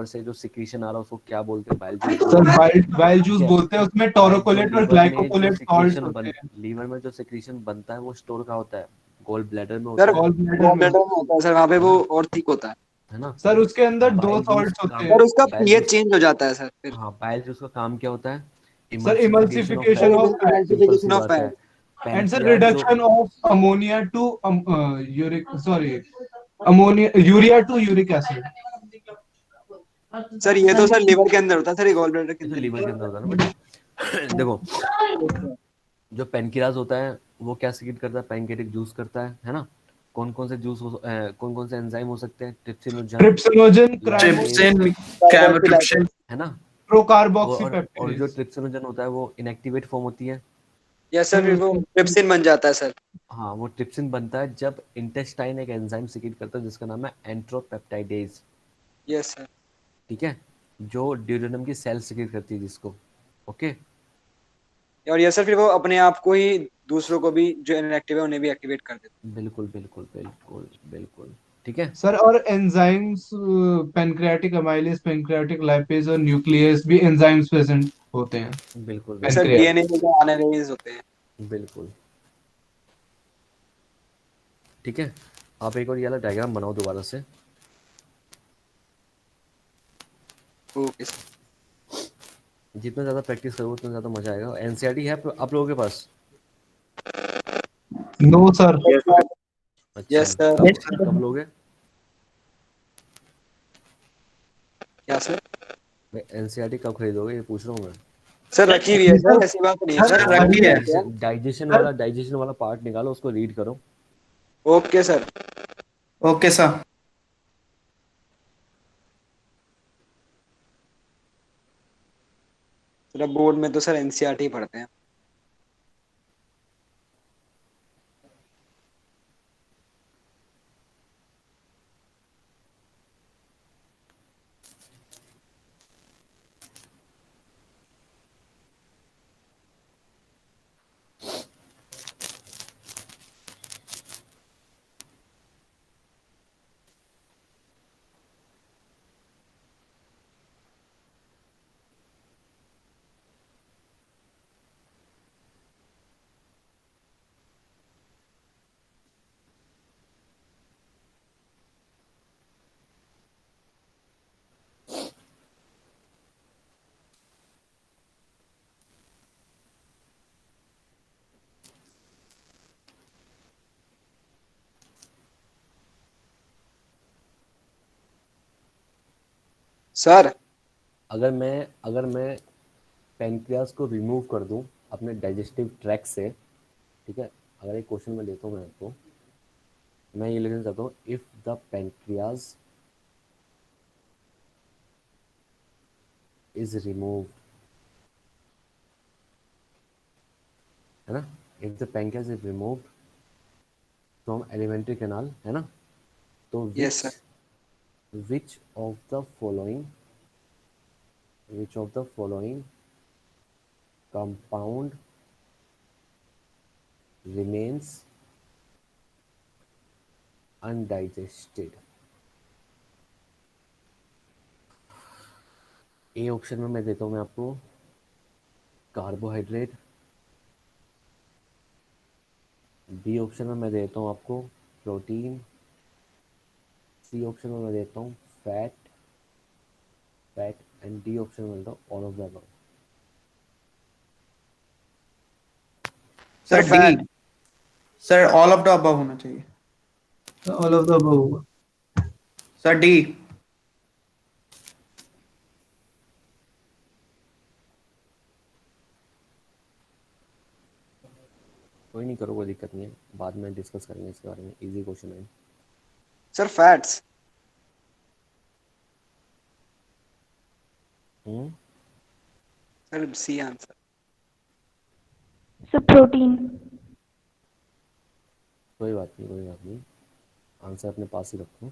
से जो सिक्रीशन आ रहा है उसको क्या बोलते हैं? Bile juice. Sir bile juice बोलते हैं, उसमें टोरोकोलेट और ग्लाइकोकोलेट सॉल्ट होते हैं। लीवर में जो सिक्रीशन बनता है वो स्टोर का होता है गोल ब्लैडर में होता सर है गॉल ब्लैडर गॉल में। ब्लैडर में होता है सर, वहाँ पे वो और थिक होता है। ना। सर उसके अंदर दो बाइल जूस सॉल्ट्स होते काम, हैं। सर उसका बाइल पीएच जूस, चेंज हो जाता है सर फिर। हाँ बाइल जूस का काम क्या होता है? Sir emulsification of emulsification fat. Of fat simple see emulsification of बात है। फैट। एंड सर पैनक्रियाज जो, reduction of ammonia to uric sorry ammonia urea to uric acid. Sir ये तो सर लिवर के अंदर होता है सर, ये गॉल ब्लैडर के ये तो अंदर लीवर नहीं के अंदर होता है ना बेटा। देखो, होता। जो पेनक्रियाज होता है वो क्या सिक्रीट करता है? पैनक्रियाटिक जूस करता है ना। कौन कौन से जूस कौन कौन से एंजाइम हो सकते हैं? Trypsinogen, trypsinogen, lactase, trypsin, carboxylation. Chymotrypsin. है ना। और जो प्रोकार्बोक्सीपेप्टिडेज। ट्रिप्सिनोजन होता है वो इनएक्टिवेट फॉर्म होती है। यस सर, फिर वो ट्रिप्सिन बन जाता है सर। हाँ, वो ट्रिप्सिन बनता है जब इंटेस्टाइन एक एंजाइम सिक्रीट करता है जिसका नाम है एंट्रोपेप्टाइडेज। Yes sir. ठीक है, जो ड्यूडेनम की सेल सिक्रीट करती है जिसको। ओके। और यस सर, फिर वो अपने आप को ही दूसरों को भी जो इनएक्टिव है उन्हें भी एक्टिवेट कर देता बिल्कुल बिल्कुल बिल्कुल बिल्कुल। ठीक है। सर और enzymes pancreatic amylase, pancreatic lipase और न्यूक्लियस भी एंजाइम्स प्रेजेंट होते हैं बिल्कुल है। सर बिल्कुल पैनक्रियास। डीएनए में जो आरएनएज होते हैं। बिल्कुल। ठीक है, आप एक और ये वाला डायग्राम बनाओ दोबारा से। Okay sir. जितना ज़्यादा प्रैक्टिस करोगे उतना ज़्यादा मजा आएगा। एनसीईआरटी है आप लोगों के पास? No sir. अच्छा, यस सर। कब कब लोगे? क्या सर? एनसीईआरटी कब खरीदोगे ये पूछ रहा हूँ मैं। सर रखी हुई है सर, ऐसी बात नहीं है सर सर। सर रखी है। डाइजेशन वाला पार्ट निकालो, उसको रीड करो। Okay sir. Okay sir. Sir board में तो सर एनसीईआरटी पढ़ते हैं। सर अगर मैं पैनक्रियाज को रिमूव कर दूं अपने डाइजेस्टिव ट्रैक से, ठीक है, अगर एक क्वेश्चन में लेता हूँ मैं आपको, मैं ये लिखना चाहता हूँ, if the pancreas is remove, है ना, if the pancreas is remove from alimentary canal, है ना, तो yes sir. Which of the following compound remains undigested? A option में मैं देता हूँ मैं आपको कार्बोहाइड्रेट, बी ऑप्शन में मैं देता हूँ आपको प्रोटीन, सी ऑप्शन में मैं देता हूँ फैट एंड डी ऑप्शन में देता हूँ all of the above. Sir sir D. Fat. Sir all of the above होना चाहिए। ऑल ऑफ द अबव होगा। Sir D. कोई नहीं, करो, कोई दिक्कत नहीं है, बाद में डिस्कस करेंगे इसके बारे में, इजी क्वेश्चन है। Sir fats. Sir see answer. Sir protein. कोई बात नहीं, कोई बात नहीं, आंसर अपने पास ही रखो।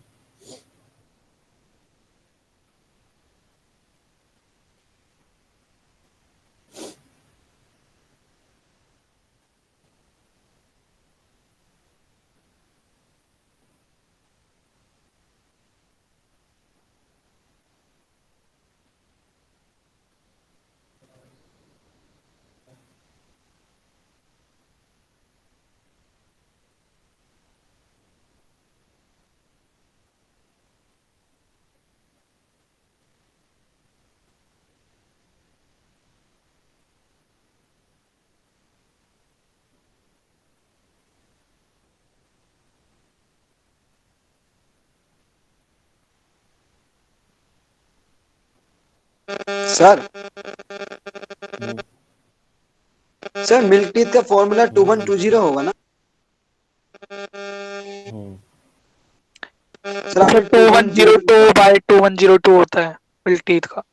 Sir hmm, sir milk teeth का फॉर्मूला हम्म, 2120 होगा ना हम्म। सर आपने सर 2102 2102 बाय 2102 होता है मिल्क टीथ का।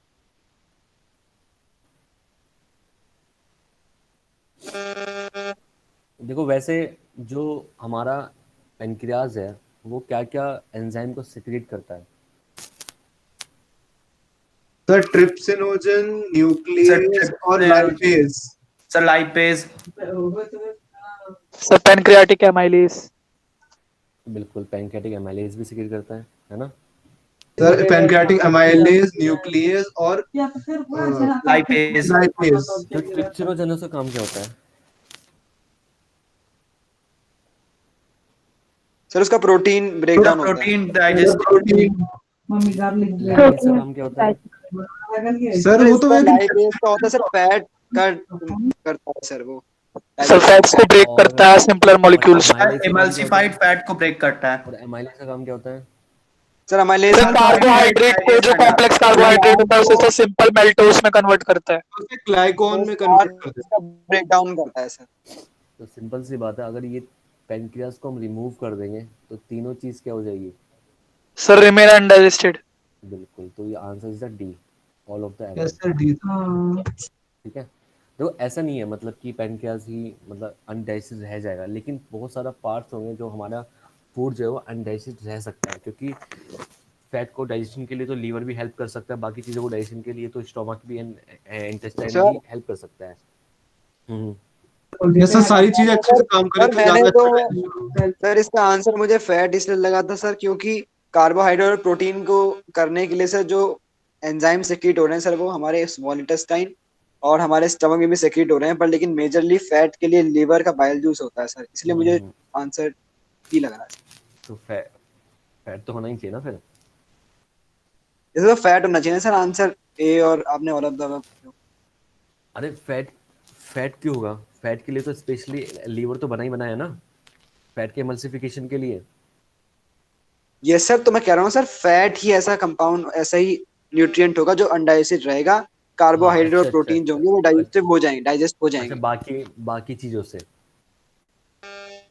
देखो वैसे जो हमारा पेनक्रियाज है वो क्या क्या एंजाइम को सिक्रेट करता है? सर ट्रिप्सिनोजन, सर न्यूक्लियस और trypsin, lipase. Sir lipase, sir pancreatic amylase. बिल्कुल, पैनक्रियाटिक एमाइलेज भी सिक्रेट करता है ना? सर पैनक्रियाटिक अमाइलेज, न्यूक्लियस और लाइपेज। लाइपेज। जो ट्रिप्सिनोजन का काम क्या होता है? सर उसका प्रोटीन ब्रेक डाउन होता है। Protein digest. प्रोटीन। लाइपेज का काम क्या होता है? सर सर वो तो इसका एक लाइपेज का होता है सर फैट का करता है सर वो सर डाइजेशन फैट्स को ब्रेक और करता है सिंपलर मॉलिक्यूल्स। एमाइलेज का काम क्या होता एमल्सिफाइड है? फैट को ब्रेक करता है। और एमाइलेज का काम क्या होता है? सर अमाइलेज सर कार्बोहाइड्रेट को, जो कॉम्प्लेक्स कार्बोहाइड्रेट होता है उसे सिंपल मेल्टोस में कन्वर्ट करता है। ग्लाइकोन में कन्वर्ट कर देते इसका ब्रेक डाउन करता है सर। तो सिंपल सी बात है, अगर ये पेनक्रियाज को हम रिमूव कर देंगे तो तीनों चीज़ क्या हो जाएगी? Sir remain undigested. बिल्कुल, तो ये answer is the D, all of the हैं। एबव। Yes sir, D. ठीक है। देखो ऐसा नहीं है मतलब कि पेनक्रियाज ही मतलब अनडाइजेस्टेड रह जाएगा, लेकिन बहुत सारा पार्ट्स होंगे जो हमारा फूड जो है वो अनडाइजेस्टेड रह सकता है, क्योंकि फैट को डाइजेशन के लिए तो लीवर भी हेल्प कर सकता है, बाकी चीज़ों को डाइजेशन के लिए तो स्टोमक भी एंड इंटेस्टाइन सर भी हेल्प कर सकता है। हम्म। यस सर, सारी चीजें अच्छे से सर काम करें सर तो मैंने ज्यादा तो अच्छा digestion सर इसका आंसर मुझे फैट इसलिए लगा था सर क्योंकि कार्बोहाइड्रेट और प्रोटीन को करने के लिए सर जो एंजाइम सेक्रेट हो रहे हैं सर वो हमारे स्मॉल इंटेस्टाइन और हमारे स्टमक में भी सेक्रेट हो रहे हैं, पर लेकिन मेजरली फैट के लिए लीवर का बाइल जूस होता है सर, इसलिए मुझे हम्म, आंसर ही लग रहा है। तो फैट तो होना ही चाहिए ना फिर। इसे तो फैट होना चाहिए सर आंसर ए, और आपने ऑल ऑफ द अबव। अरे फैट फैट क्यों होगा? फैट के लिए तो स्पेशली लीवर तो बना ही बनाया है ना, फैट के एमल्सिफिकेशन के लिए। यस सर, तो मैं कह रहा हूँ सर फैट ही ऐसा कंपाउंड, ऐसा ही न्यूट्रिएंट होगा जो अनडाइजेस्टेड रहेगा। हाँ, कार्बोहाइड्रेट और अच्छा अच्छा प्रोटीन जो अच्छा होंगे वो अच्छा। डाइजेस्टिव हो जाएंगे, डाइजेस्ट हो अच्छा, जाएंगे। बाकी बाकी चीज़ों से,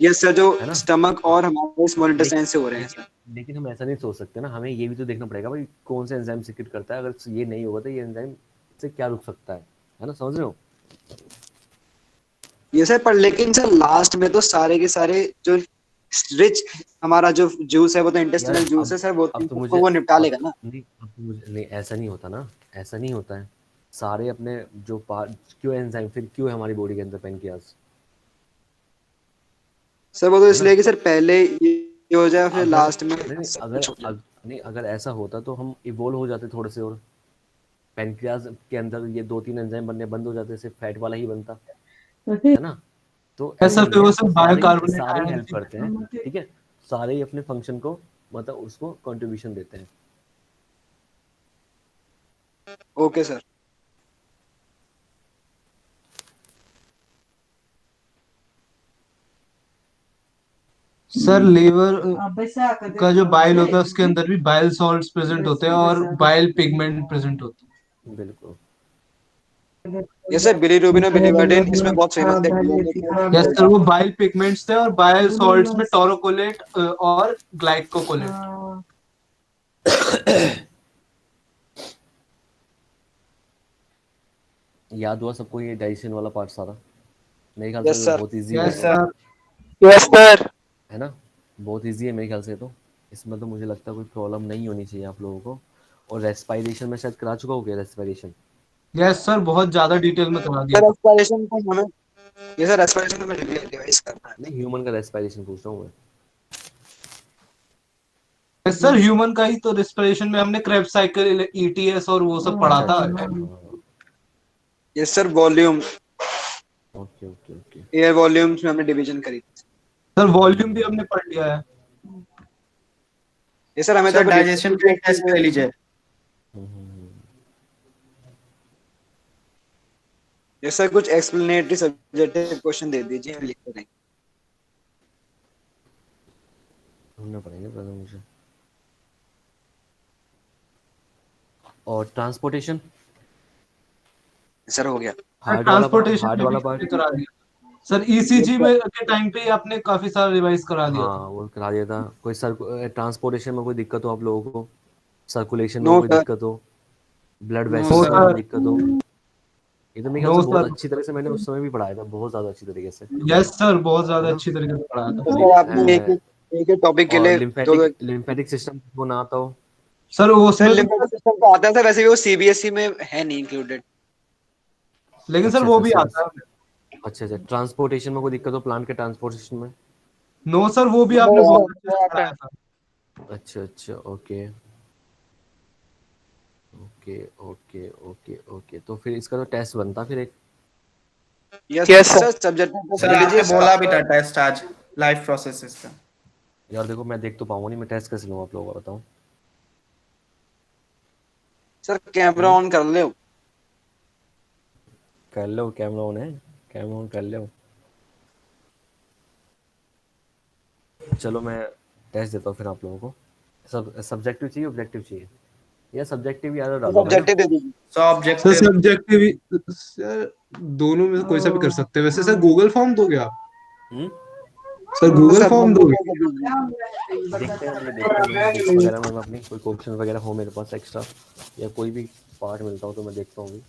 यस सर, जो है ना? स्टमक और हमारे स्मॉल लेकिन इंटेस्टाइन से हो रहे हैं लेकिन सर। लेकिन हम ऐसा नहीं सोच सकते ना, हमें ये भी तो देखना पड़ेगा भाई कौन सा एंजाइम सिक्रेट करता है, अगर ये नहीं होगा तो ये एंजाइम से क्या रुक सकता है ना, समझ रहे हो? ये सर, पर लेकिन सर लास्ट में तो सारे के सारे जो रिच हमारा जो जूस है वो तो यार इंटेस्टिनल जूस अब है सर, वो अब इन तो सबको मुझे वो निपटा अब लेगा ना। नहीं अब तो मुझे नहीं, ऐसा नहीं होता ना, ऐसा नहीं होता है। सारे अपने जो पार्ट क्यों एंजाइम फिर क्यों है हमारी बॉडी के अंदर पेनक्रियाज, सर वो तो है ना? इसलिए कि सर पहले ये हो जाए फिर अगर लास्ट में नहीं नहीं सब अगर कुछ हो जाए। नहीं, अगर ऐसा होता तो हम इवोल्व हो जाते थोड़े से, और पेनक्रियाज के अंदर ये दो तीन एंजाइम बनने बंद हो जाते, सिर्फ फैट वाला ही बनता, है ना? तो यस ऐसा सर, नहीं फिर है, वो सब सारे बायोकार्बोनेट सारे ही आयन हेल्प करते हैं। ठीक है, सारे ही अपने फंक्शन को मतलब उसको कंट्रीब्यूशन देते हैं। Okay sir. सर लीवर का जो बाइल होता है उसके अंदर भी बाइल सॉल्ट्स प्रेजेंट होते हैं और बाइल पिगमेंट प्रेजेंट होते बिल्कुल। ये सर बिलीरुबिन और बिलीवर्डिन इसमें बहुत फेमस है, DNA के हैं। यस सर, वो बाइल पिगमेंट्स थे और बाइल सॉल्ट्स में टोरोकोलेट और ग्लाइकोकोलेट। याद हुआ सबको ये डाइजेशन वाला पार्ट सारा? मेरे ख्याल से यस तो सर। बहुत इजी हो यस गया सर। Yes sir. है ना? बहुत इजी है मेरे ख्याल से, तो इसमें तो मुझे लगता है कोई प्रॉब्लम नहीं होनी चाहिए आप लोगों को। और रेस्पायरेशन में शायद करा चुका हो गया रेस्पायरेशन। यस सर, बहुत ज्यादा डिटेल में करा दिया। सर रेस्पिरेशन को हमें, ये सर रेस्पिरेशन को हमें रिवाइज करना है। नहीं, ह्यूमन का रेस्पायरेशन पूछ रहा हूँ मैं। यस सर, ह्यूमन का ही तो रेस्पिरेशन में हमने क्रेब्स साइकिल, ईटीएस और वो सब पढ़ा अच्छा था। अच्छा अच्छा, हाँ। Yes sir, volume, okay okay okay. Air volumes में हमने डिवीजन करी थी। सर वॉल्यूम भी हमने पढ़ लिया है। ये सर हमें तो सर डाइजेशन का एक टेस्ट ले लीजिए। ये सर कुछ एक्सप्लेनेटरी सब्जेक्टिव क्वेश्चन दे दीजिए, हम लिख देंगे। ढूंढना पड़ेगा पहले मुझे। और ट्रांसपोर्टेशन सर हो गया। ट्रांसपोर्टेशन हार्ड में वाला भी पार्ट। करा दिया सर। ईसीजी में के टाइम पे ही आपने काफी सारा रिवाइज करा दिया हाँ था। वो करा दिया था। कोई सर ट्रांसपोर्टेशन में कोई दिक्कत हो आप लोगों को, सर्कुलेशन में नो कोई सर। दिक्कत हो, ब्लड नो वेसल्स में नो कोई सर। सर। दिक्कत हो, ये तो मेरे ख्याल नो से बहुत सर। अच्छी तरह से मैंने उस समय भी पढ़ाया था, बहुत ज़्यादा अच्छी तरीके से, यस सर, बहुत है ज्यादा ना। अच्छी तरीके से पढ़ाया था। तो सर आपने एक एक टॉपिक के और लिए दो दो। लिम्फेटिक सिस्टम को ना आता हो। सर सर उसमें भी लिम्फेटिक सिस्टम तो आता है सर, वैसे भी वो सीबीएसई में है नहीं इंक्लूडेड। लेकिन सर अच्छा वो अच्छा भी सर। आता है। अच्छा अच्छा, ट्रांसपोर्टेशन में कोई दिक्कत हो, प्लांट के ट्रांसपोर्टेशन में। नो सर, वो भी नो आपने सर बहुत अच्छे वो से आता है। पढ़ाया था। अच्छा अच्छा, okay okay okay okay okay. तो फिर इसका तो टेस्ट बनता फिर एक। Yes yes sir. Sir, subject test sir ले लीजिए आपने इसका। बोला भी था टेस्ट आज, लाइफ प्रोसेसेस का। यार देखो मैं देख तो पाऊंगा नहीं, मैं टेस्ट कैसे लूँगा आप लोगों को बताऊँ। सर कैमरा ऑन कर ले। कर लो, कैमरा ऑन है, कैमरा ऑन कर लो। चलो मैं टेस्ट देता हूँ फिर आप लोगों को। सब्जेक्टिव चाहिए ऑब्जेक्टिव चाहिए, या सब्जेक्टिव ज़्यादा डालो, है ना। सब्जेक्टिव दे दीजिए। So sir objective. Subjective sir, दोनों में से कोई सा भी कर सकते हैं। वैसे सर गूगल फॉर्म दोगे आप? हम्म। सर तो गूगल फॉर्म सब्जेक्टिव दोगे? दे दीजिए। देखते हैं, मुझे देखता हूँ मैं बुक्स वगैरह में, अपनी कोई क्वेश्चन वगैरह हो मेरे पास एक्स्ट्रा, या कोई भी पार्ट मिलता हो तो मैं देखता हूँ भी।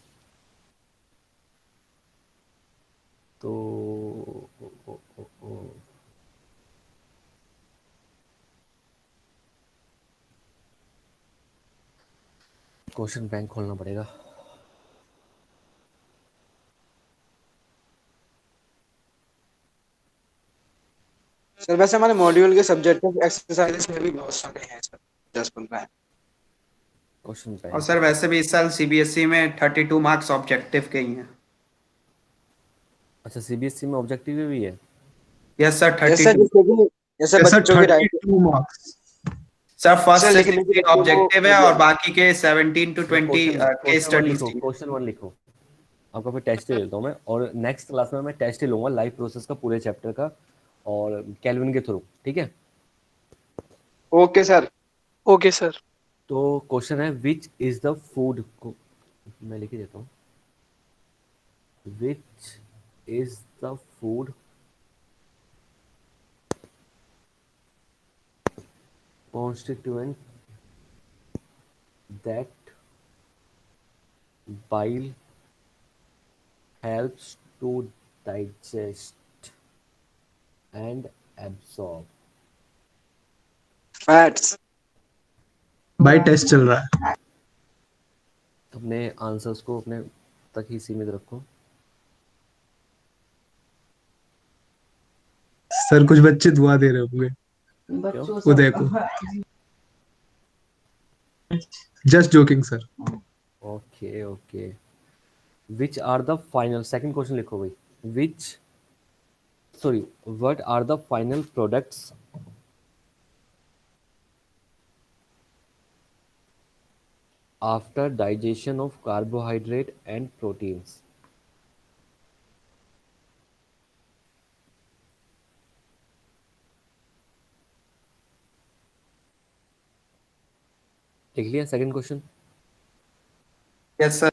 तो क्वेश्चन बैंक खोलना पड़ेगा। सर वैसे हमारे मॉड्यूल के सब्जेक्टिव एक्सरसाइजेस में भी बहुत सारे हैं सर, 10-15 हैं। क्वेश्चन और बैंक। सर वैसे भी इस साल सीबीएसई में 32 मार्क्स ऑब्जेक्टिव के ही हैं। अच्छा, सीबीएसई में ऑब्जेक्टिव भी है। Yes sir, yes sir, 32। जिससे कि जैसे सर बच्चों की right. 32 marks. Sir first sir से लेकिन 16 बच्चों को ऑब्जेक्टिव है और मतलब बाकी के 17 टू चलो 20 question case question one studies लिखो, थी। क्वेश्चन वन लिखो। आपका फिर टेस्ट ही लेता हूँ मैं, और नेक्स्ट क्लास में मैं टेस्ट ही लूँगा लाइफ प्रोसेस का, पूरे चैप्टर का, और कैल्विन के थ्रू, ठीक है। Okay sir. Okay sir. तो क्वेश्चन है, विच इज़ द फूड को, मैं लिख ही देता हूँ। Which is the food constituent that bile helps to digest and absorb। Fats. भाई टेस्ट चल रहा है। अपने आंसर्स को अपने तक ही सीमित रखो। सर कुछ बच्चे दुआ दे रहे होंगे क्यों? उदय को। Just joking sir. Okay okay. Which are the final, second question लिखो भाई। Which, sorry, what are the final products after digestion of carbohydrate and proteins. लिख लिया second question. Yes sir.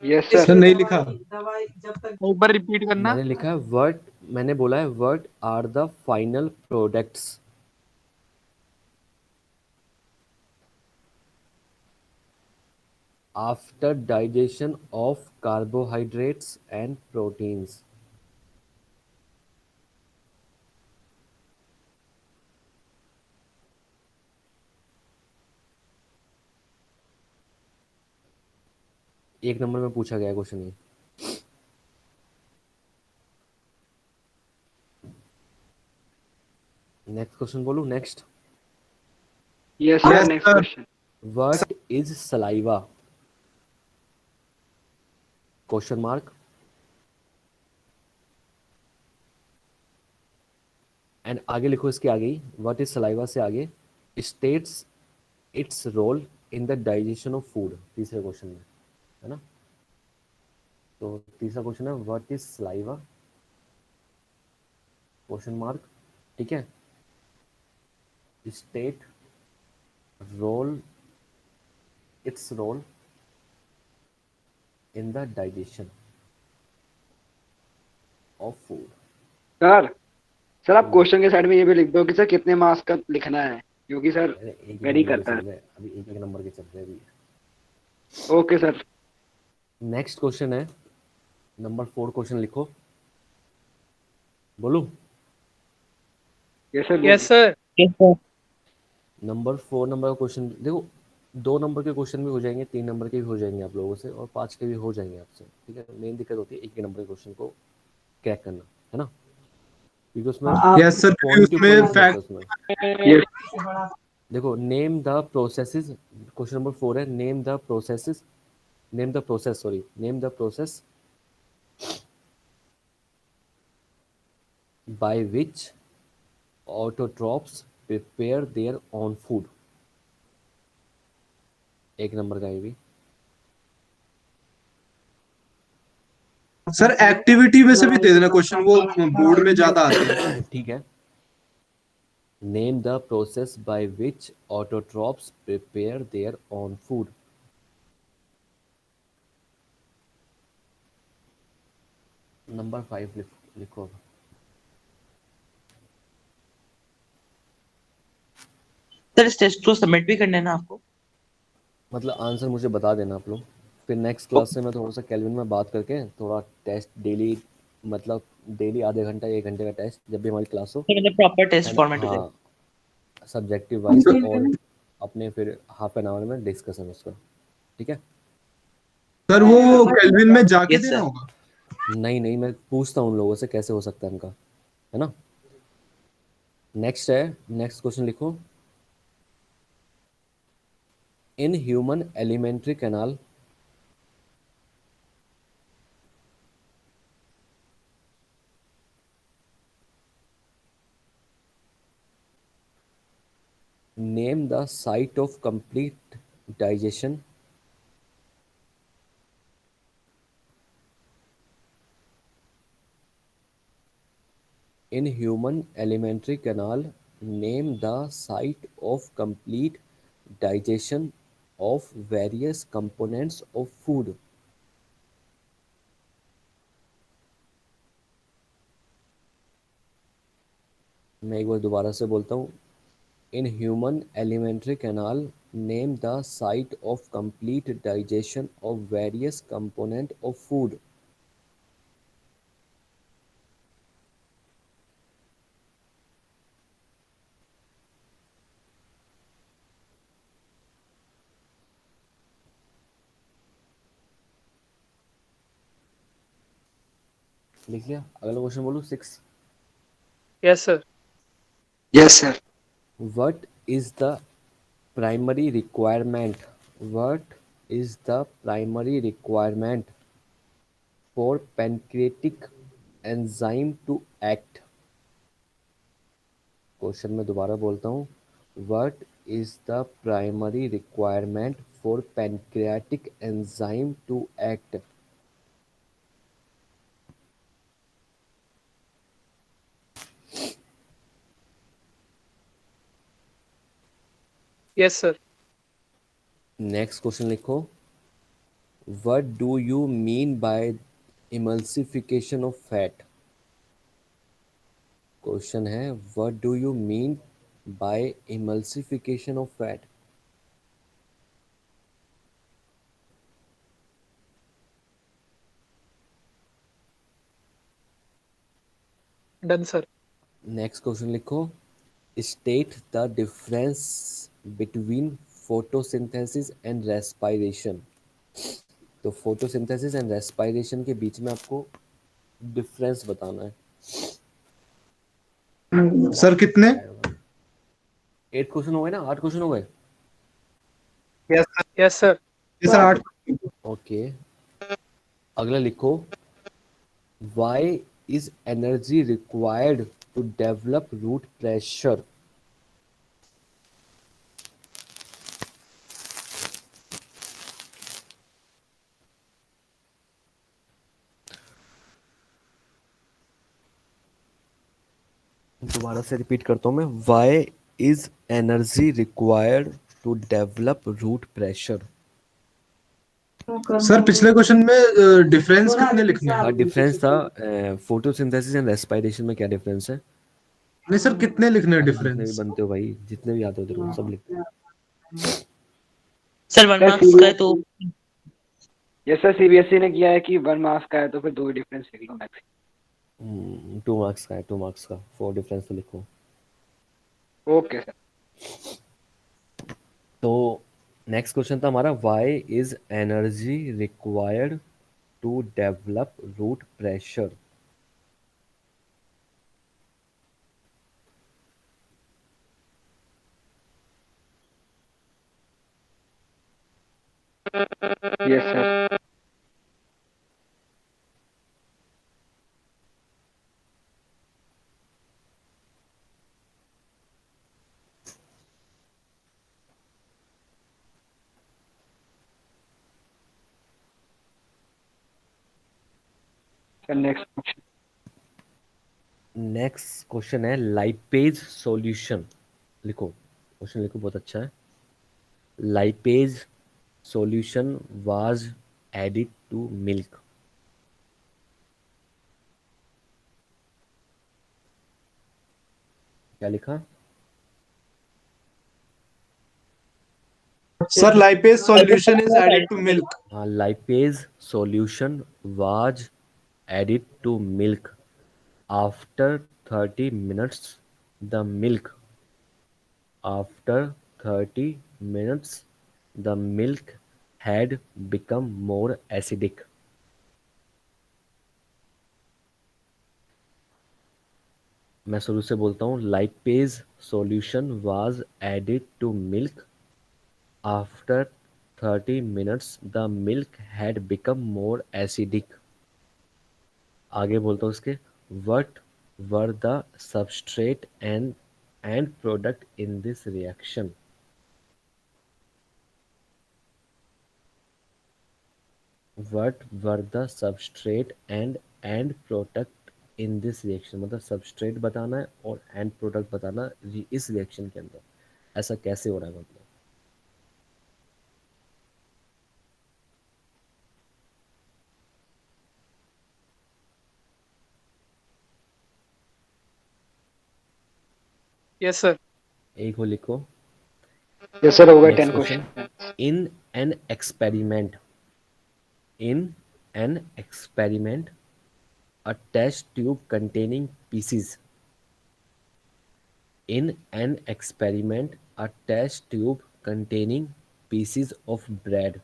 Yes sir sir. नहीं लिखा। एक बार रिपीट करना। मैंने लिखा है व्हाट, मैंने बोला है what are the final products after digestion of carbohydrates and proteins. एक नंबर में पूछा गया क्वेश्चन ये। नेक्स्ट क्वेश्चन बोलूं, next. Yes sir, yes next sir. Question. What is saliva, question mark, and आगे लिखो, इसके आगे ही व्हाट इज सलाइवा से आगे states its role in the digestion of food, तीसरे क्वेश्चन में, है ना। तो तीसरा क्वेश्चन है what is saliva, question mark, ठीक है। State role, its role in the digestion of food. Sir sir आप क्वेश्चन के साइड में ये भी लिख दो कि सर कितने मार्क्स का लिखना है, क्योंकि सर अरे एक वेरी नंबर के करता चल है। रहे हैं अभी, एक नंबर के चल रहे हैं अभी। Okay sir. नेक्स्ट क्वेश्चन है नंबर 4 क्वेश्चन लिखो। बोलूं? Yes sir. Yes sir. Number 4 number का क्वेश्चन देखो, 2 नंबर के क्वेश्चन भी हो जाएंगे, 3 नंबर के भी हो जाएंगे आप लोगों से, और 5 के भी हो जाएंगे आपसे, ठीक है। मेन दिक्कत होती है एक ही नंबर के क्वेश्चन को क्रैक करना, है ना, क्योंकि उसमें यस सर, पॉइंट टू उसमें पॉइंट होता है उसमें। यस देखो, name the processes, question number 4 है, name the processes, name the process, sorry, name the process by which autotrophs prepare their on food. एक नंबर का ये भी। सर एक्टिविटी में से भी दे देना क्वेश्चन, वो बोर्ड में ज्यादा आते हैं। ठीक है। Name the process by which autotrophs prepare their on food. Number 5 लिखो। सर इस टेस्ट को सबमिट भी करना है ना आपको? मतलब आंसर मुझे बता देना आप लोग, फिर नेक्स्ट क्लास से मैं थोड़ा सा कैल्विन में बात करके थोड़ा टेस्ट डेली, मतलब डेली आधे घंटा 1 घंटे का टेस्ट जब भी हमारी क्लास हो, मतलब प्रॉपर टेस्ट एंड फॉर्मेट हो जाए। हाँ, सब्जेक्टिव वाइज, और अपने फिर हाफ एन आवर में डिस्कशन उसका, ठीक है। सर वो केल्विन में जाके यस देना सर। होगा? नहीं नहीं, मैं पूछता हूँ उन लोगों से कैसे हो सकता है इनका, है ना। नेक्स्ट है, नेक्स्ट क्वेश्चन लिखो। In human alimentary canal name the site of complete digestion in human alimentary canal, name the site of complete digestion of various components of food. मैं एक बार दोबारा से बोलता हूँ। In human alimentary canal, name the site of complete digestion of various component of food. लिख लिया? अगला क्वेश्चन बोलूँ, 6। Yes sir. Yes sir. What is the primary requirement? What is the primary requirement for pancreatic enzyme to act? Question में दोबारा बोलता हूँ। What is the primary requirement for pancreatic enzyme to act? Yes sir. Next question लिखो। What do you mean by emulsification of fat? Question है, What do you mean by emulsification of fat? Done sir. Next question लिखो। State the difference between photosynthesis and respiration. तो फोटोसिंथेसिस एंड रेस्पिरेशन के बीच में आपको डिफरेंस बताना है। सर कितने? 8 क्वेश्चन हो गए ना, 8 क्वेश्चन हो गए। Yes sir. ये सर 8। ओके, अगला लिखो। Why is energy required to develop root pressure? दोबारा से रिपीट करता हूँ मैं। Why is energy required to develop root pressure? Sir पिछले क्वेश्चन में डिफरेंस कितने लिखने हैं? डिफरेंस था फोटोसिंथेसिस एंड रेस्पिरेशन में क्या डिफरेंस है। नहीं सर, कितने लिखने हैं जितने भी डिफरेंस? बनते हो भाई, जितने भी आते हो तेरे को सब लिख। सर 1 सर मार्क्स का है तो ये सर सीबीएसई ने किया है कि 1 मार्क्स का है तो फिर 2 डिफरेंस लिख लो मैक्सिमम। 2 मार्क्स का है, 2 मार्क्स का 4 डिफरेंस तो लिखो। Okay sir. तो नेक्स्ट क्वेश्चन था हमारा, why is energy required to develop root pressure. Yes sir. Next question. Next question है लाइपेज सॉल्यूशन। लिखो क्वेश्चन, लिखो, बहुत अच्छा है। Lipase solution was added to milk। क्या लिखा? Sir lipase solution is added to milk. Lipase solution was added to milk after 30 minutes. The milk after 30 minutes the milk had become more acidic। मैं शुरू से बोलता हूँ, lipase solution was added to milk after 30 minutes the milk had become more acidic। आगे बोलता हूँ उसके, what were the substrate and product in this reaction। what were the substrate and product in this reaction, मतलब substrate बताना है और end product बताना इस reaction के अंदर ऐसा कैसे हो रहा है। मतलब यस सर। एक हो लिखो। यस सर, हो गए next 10 question, question. in an experiment in an experiment a test tube containing pieces in an experiment a test tube containing pieces of bread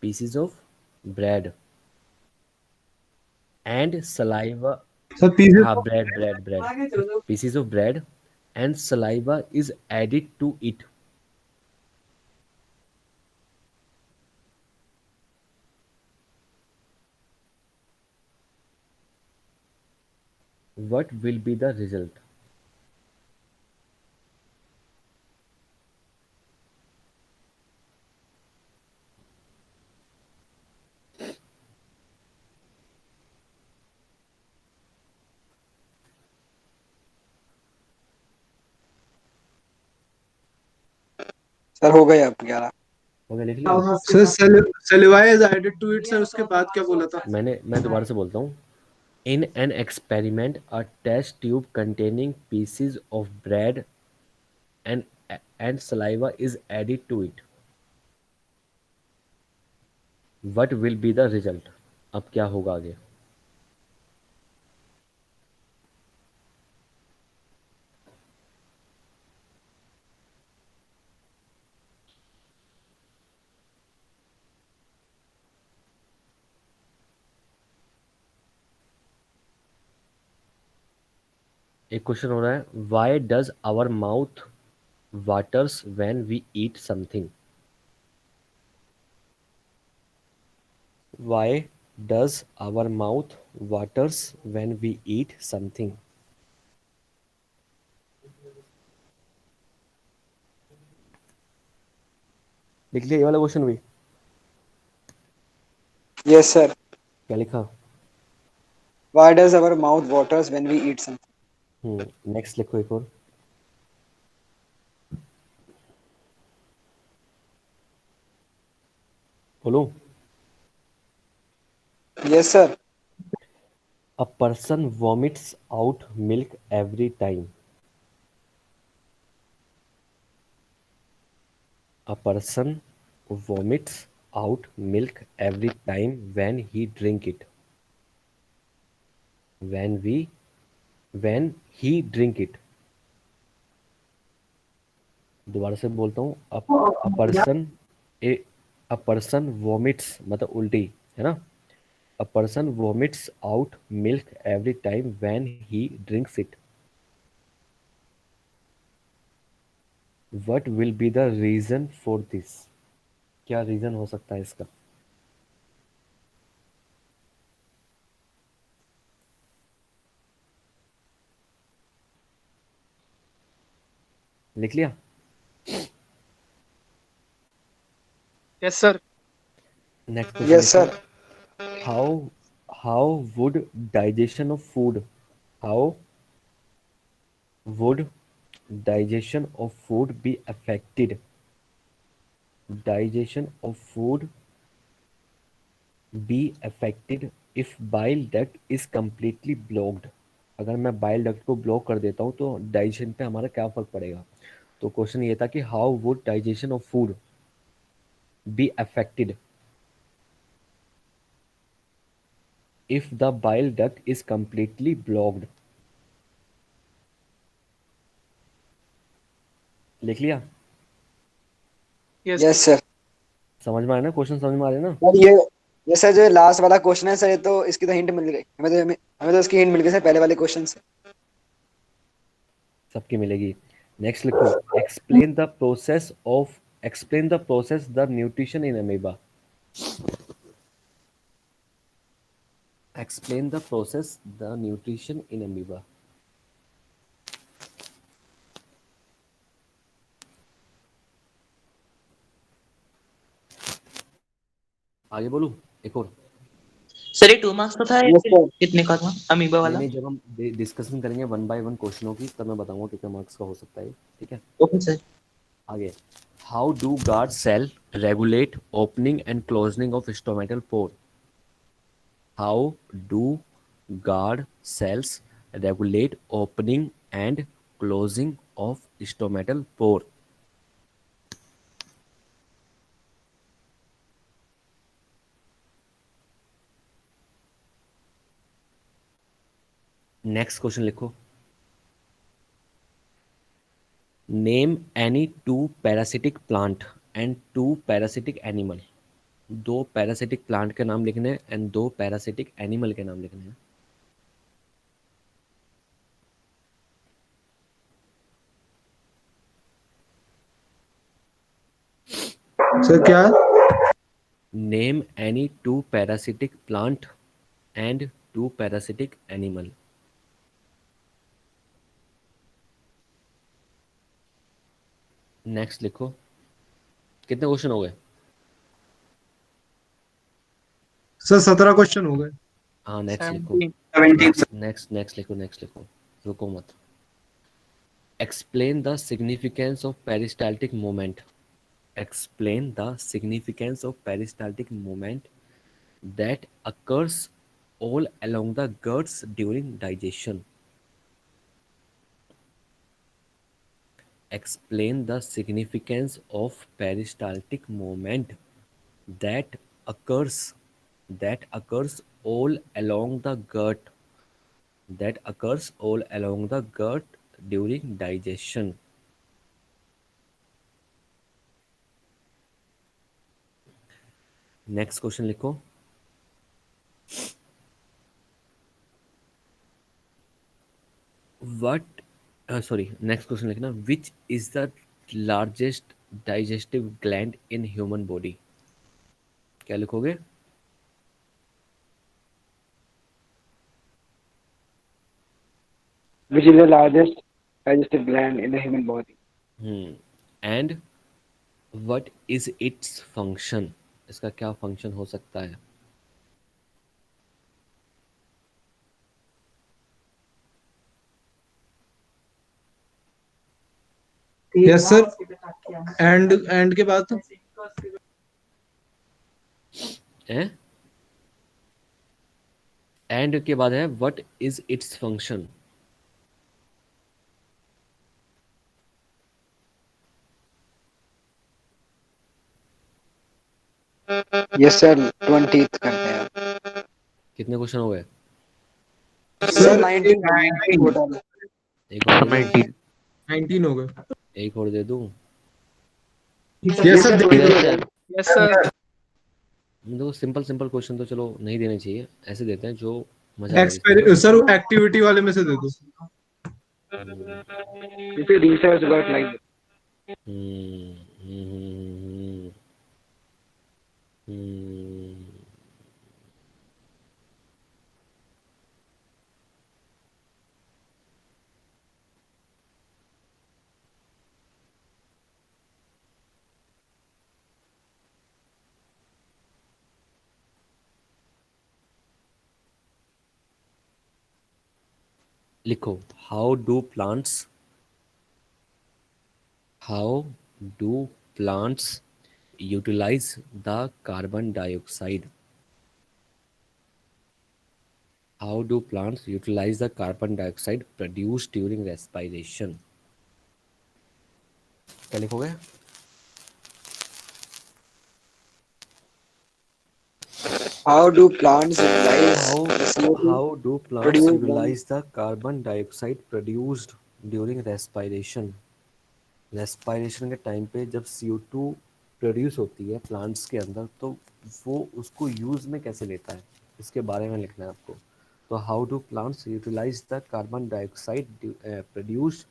pieces of bread and saliva। Sir पीछे हाँ, bread pieces of bread and saliva is added to it। what will be the result। Sir हो गए अब 11। हो गया, लिख लिया। Sir saliva is added to it sir, उसके बाद क्या बोला था? मैं दोबारा से बोलता हूँ। In an experiment, a test tube containing pieces of bread and saliva is added to it। What will be the result? अब क्या होगा आगे? एक क्वेश्चन हो रहा है, Why does our mouth waters when we eat something? Why does our mouth waters when we eat something? लिख लिया ये वाला क्वेश्चन भी? Yes sir. क्या लिखा? Why does our mouth waters when we eat something. Next लिखो एक और। बोलो। Yes sir. A person vomits out milk every time. A person vomits out milk every time when he drink it. When he drink it. दोबारा से बोलता हूँ। A person a a person vomits मतलब उल्टी है ना। A person vomits out milk every time when he drinks it. What will be the reason for this? क्या रीजन हो सकता है इसका? लिख लिया? Yes sir. Next question yes लिखो। Sir. how how would digestion of food how would digestion of food be affected? Digestion of food be affected if bile duct is completely blocked? अगर मैं बाइल डक्ट को ब्लॉक कर देता हूँ तो डाइजेशन पे हमारा क्या फर्क पड़ेगा? तो क्वेश्चन ये था कि how would digestion of food be affected if the bile duct is completely blocked? लिख लिया? Yes yes sir. समझ में आया ना? क्वेश्चन समझ में आ रहे हैं ना? सर ये सर जो लास्ट वाला क्वेश्चन है सर, ये तो इसकी तो हिंट मिल गई हमें तो इसकी हिंट मिल गई सर पहले वाले क्वेश्चन से। सबकी मिलेगी। नेक्स्ट लिखो। Explain the process the nutrition in amoeba. Explain the process the nutrition in amoeba. आगे बोलूं? एक और? सर ये 2 मार्क्स का था या यस फिर सर। कितने का था अमीबा नहीं वाला? नहीं, जब हम डिस्कशन करेंगे वन बाय वन क्वेश्चनों की तब मैं बताऊंगा कितने मार्क्स का हो सकता है। ठीक है, ओके सर। आगे। How do guard cell regulate opening and closing of stomatal pore? How do guard cells regulate opening and closing of stomatal pore? Next question लिखो। Name any two parasitic plant and two parasitic animal. दो पैरासिटिक प्लांट के नाम लिखने हैं एंड दो पैरासिटिक एनिमल के नाम लिखने हैं। सर क्या? Name any two parasitic plant and two parasitic animal. Next लिखो। कितने क्वेश्चन हो गए? सर 17 क्वेश्चन हो गए। हाँ, नेक्स्ट लिखो। 17 नेक्स्ट लिखो, रुको मत। Explain the significance of peristaltic moment. Explain the significance of peristaltic moment that occurs all along the guts during digestion. Explain the significance of peristaltic movement that occurs all along the gut during digestion. Next question लिखो। व्हाट सॉरी नेक्स्ट क्वेश्चन लिखना। Which is the largest digestive gland in human body? क्या लिखोगे? Which is the largest digestive gland in the human body? And what is its function? इसका क्या फंक्शन हो सकता है? Yes sir. एंड के बाद एंड के बाद है what is its function. Yes sir 20 करते हैं। कितने क्वेश्चन हो गए? Sir 19 total. एक और दे दूं? 19 हो गए। एक और दे दूं? Yes sir yes sir. देखो सिंपल सिंपल क्वेश्चन तो चलो नहीं देने चाहिए, ऐसे देते हैं जो मजा आए इसमें। सर एक्टिविटी वाले में से दे दो। If you research about like हम्म, हम्म, हम्म, लिखो how do plants utilize the carbon dioxide? How do plants utilize the carbon dioxide produced during respiration? क्या लिखोगे? how do plants utilize the CO2 How do plants produced when utilize the carbon dioxide produced during respiration? Respiration के टाइम पे जब CO2 प्रोड्यूस होती है प्लांट्स के अंदर तो वो उसको यूज़ में कैसे लेता है, इसके बारे में लिखना है आपको। तो how do plants utilise the carbon dioxide produce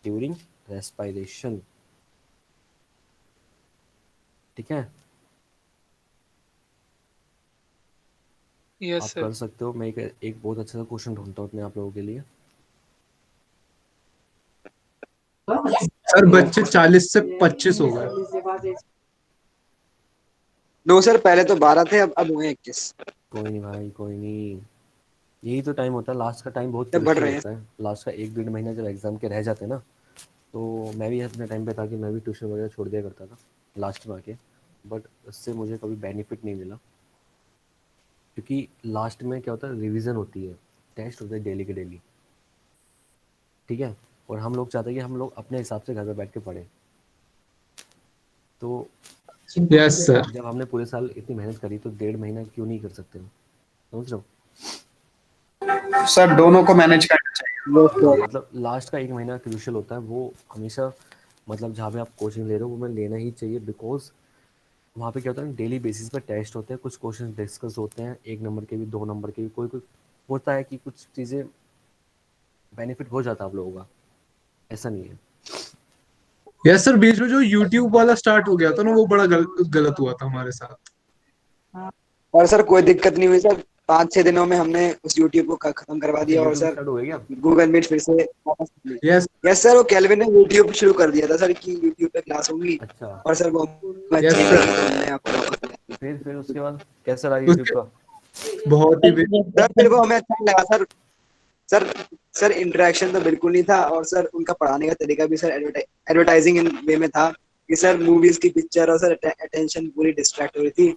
during respiration. ठीक है, यस आप सर। कर सकते हो। मैं एक बहुत अच्छा सा क्वेश्चन ढूंढता हूँ अपने आप लोगों के लिए। सर बच्चे 40 से 25 हो गए। नो सर पहले तो 12 थे अब हुए 21। कोई नहीं भाई, कोई नहीं, यही तो टाइम होता है, लास्ट का टाइम बहुत जब बढ़ क्रूशियल रहे हैं। होता है। लास्ट का 1-1.5 महीना जब एग्जाम के रह जाते हैं ना, तो मैं भी अपने टाइम पे था कि मैं भी ट्यूशन वगैरह छोड़ दिया करता था लास्ट में आके, बट उससे मुझे कभी बेनिफिट नहीं मिला, क्योंकि लास्ट में क्या होता है, रिवीजन होती है, टेस्ट होता है डेली के डेली। ठीक है, और हम लोग चाहते हैं कि हम लोग अपने हिसाब से घर पे बैठ के पढ़ें। तो यस सर। जब हमने पूरे साल इतनी मेहनत करी तो 1.5 महीना क्यों नहीं कर सकते हम? समझ रहे हो? सर दोनों को मैनेज करना चाहिए। Yes, sir. मतलब लास्ट का 1 महीना क्रूशियल होता है, वो हमेशा मतलब जहाँ पे आप कोचिंग ले रहे हो वो मैं लेना ही चाहिए, बिकॉज वहाँ पे क्या होता है, डेली बेसिस पे टेस्ट होते हैं, कुछ क्वेश्चन डिस्कस होते हैं, 1 नंबर के भी 2 नंबर के भी, कोई कोई होता है कि कुछ चीज़ें बेनिफिट हो जाता है आप लोगों का, ऐसा नहीं है। यस सर, बीच में जो YouTube वाला स्टार्ट हो गया था ना, वो बड़ा गलत हुआ था हमारे साथ। और सर कोई दिक्कत नहीं हुई सर, 5-6 दिनों में हमने उस यूट्यूब को खत्म करवा अच्छा दिया और यूट्यूब सर स्टार्ट हो गया गूगल मीट फिर से यस यस सर वो कैल्विन ने यूट्यूब शुरू कर दिया था सर कि यूट्यूब पे क्लास होगी, क्या? अच्छा, और सर वो यस अच्छी सर। लगी तो हमने आपको वापस ले लिया। फिर उसके बाद कैसा रहा यूट्यूब उसके का? बहुत ही सर मेरे को हमें अच्छा नहीं लगा सर। सर सर इंटरेक्शन तो बिल्कुल नहीं था, और सर उनका पढ़ाने का तरीका भी सर एडवर्टाइजिंग इन वे में था कि सर मूवीज की पिक्चर और सर अटेंशन पूरी डिस्ट्रैक्ट हो रही थी।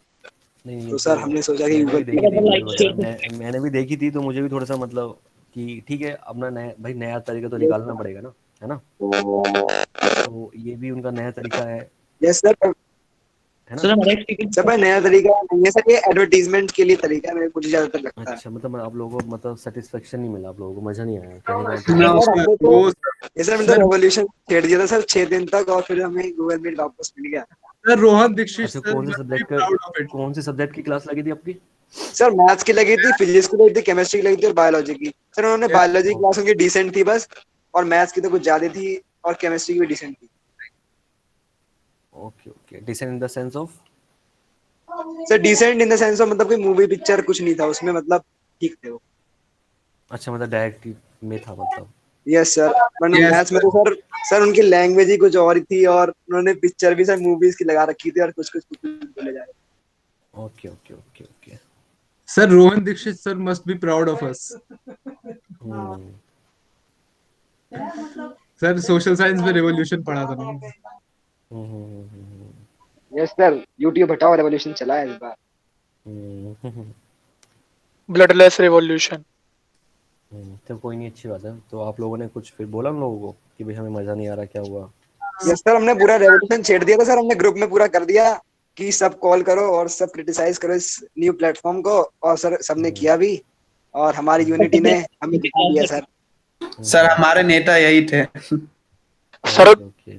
नहीं ये तो तो सर हमने सोचा कि मैंने भी गूगल देखी थी वीडियो वगैरह, मैंने भी देखी थी, तो मुझे भी थोड़ा सा मतलब कि ठीक है, अपना नया भाई नया तरीका तो निकालना पड़ेगा ना, है ना? तो ये भी उनका नया तरीका यस सर। है ना? सर हमारा एक्सपीरियंस सर भाई नया तरीका नहीं है सर, ये एडवर्टीजमेंट के लिए तरीका है, मेरे को मुझे ज्यादातर लगता है। अच्छा, मतलब आप लोगों को मतलब सेटिस्फेक्शन नहीं मिला, आप लोगों को मजा नहीं आया कहने का मतलब? ना सर सर, हमने तो वो ये सर हमने तो सर रेवोल्यूशन छेड़ दिया था सर 6 दिन तक, और फिर हमें गूगल मीट वापस मिल गया। सर रोहन दीक्षित अच्छा, sir must be proud of it. कौन से सब्जेक्ट की क्लास लगी थी आपकी? सर मैथ्स की लगी थी, फिजिक्स की लगी थी, केमिस्ट्री की लगी थी और बायोलॉजी की। सर उन्होंने यस बायोलॉजी की क्लास उनकी डिसेंट थी बस, और मैथ्स की तो कुछ ज्यादा थी, और केमिस्ट्री की भी डिसेंट थी। Okay okay, decent in the sense of? Sir decent in the sense of मतलब कोई मूवी पिक्चर कुछ नहीं था उसमें, मतलब ठीक थे वो। अच्छा, मतलब डायरेक्ट में था मतलब? यस सर, वरना यस मैथ्स में तो सर सर उनकी लैंग्वेज ही कुछ और ही थी, और उन्होंने पिक्चर भी सर मूवीज की लगा रखी थी, और कुछ कुछ बोले जा रहे okay okay okay okay. Sir Rohan Dikshit sir must be proud of us. Hmm, sir social science में रिवॉल्यूशन पढ़ा था ना। थे। यस सर यूट्यूब हटाओ, रेवोल्यूशन चला है इस बार। हम्म, ब्लडलेस रिवॉल्यूशन। तो कोई नहीं, अच्छी बात है। तो आप लोगों ने कुछ फिर बोला उन लोगों को कि भाई हमें मज़ा नहीं आ रहा, क्या हुआ? यस सर, हमने पूरा रेवोल्यूशन छेड़ दिया था सर, हमने ग्रुप में पूरा कर दिया कि सब कॉल करो और सब क्रिटिसाइज करो इस न्यू प्लेटफॉर्म को, और सर सबने किया भी, और हमारी यूनिटी ने हमें जिता दिया सर। सर हमारे नेता यही थे। सर ओके ओके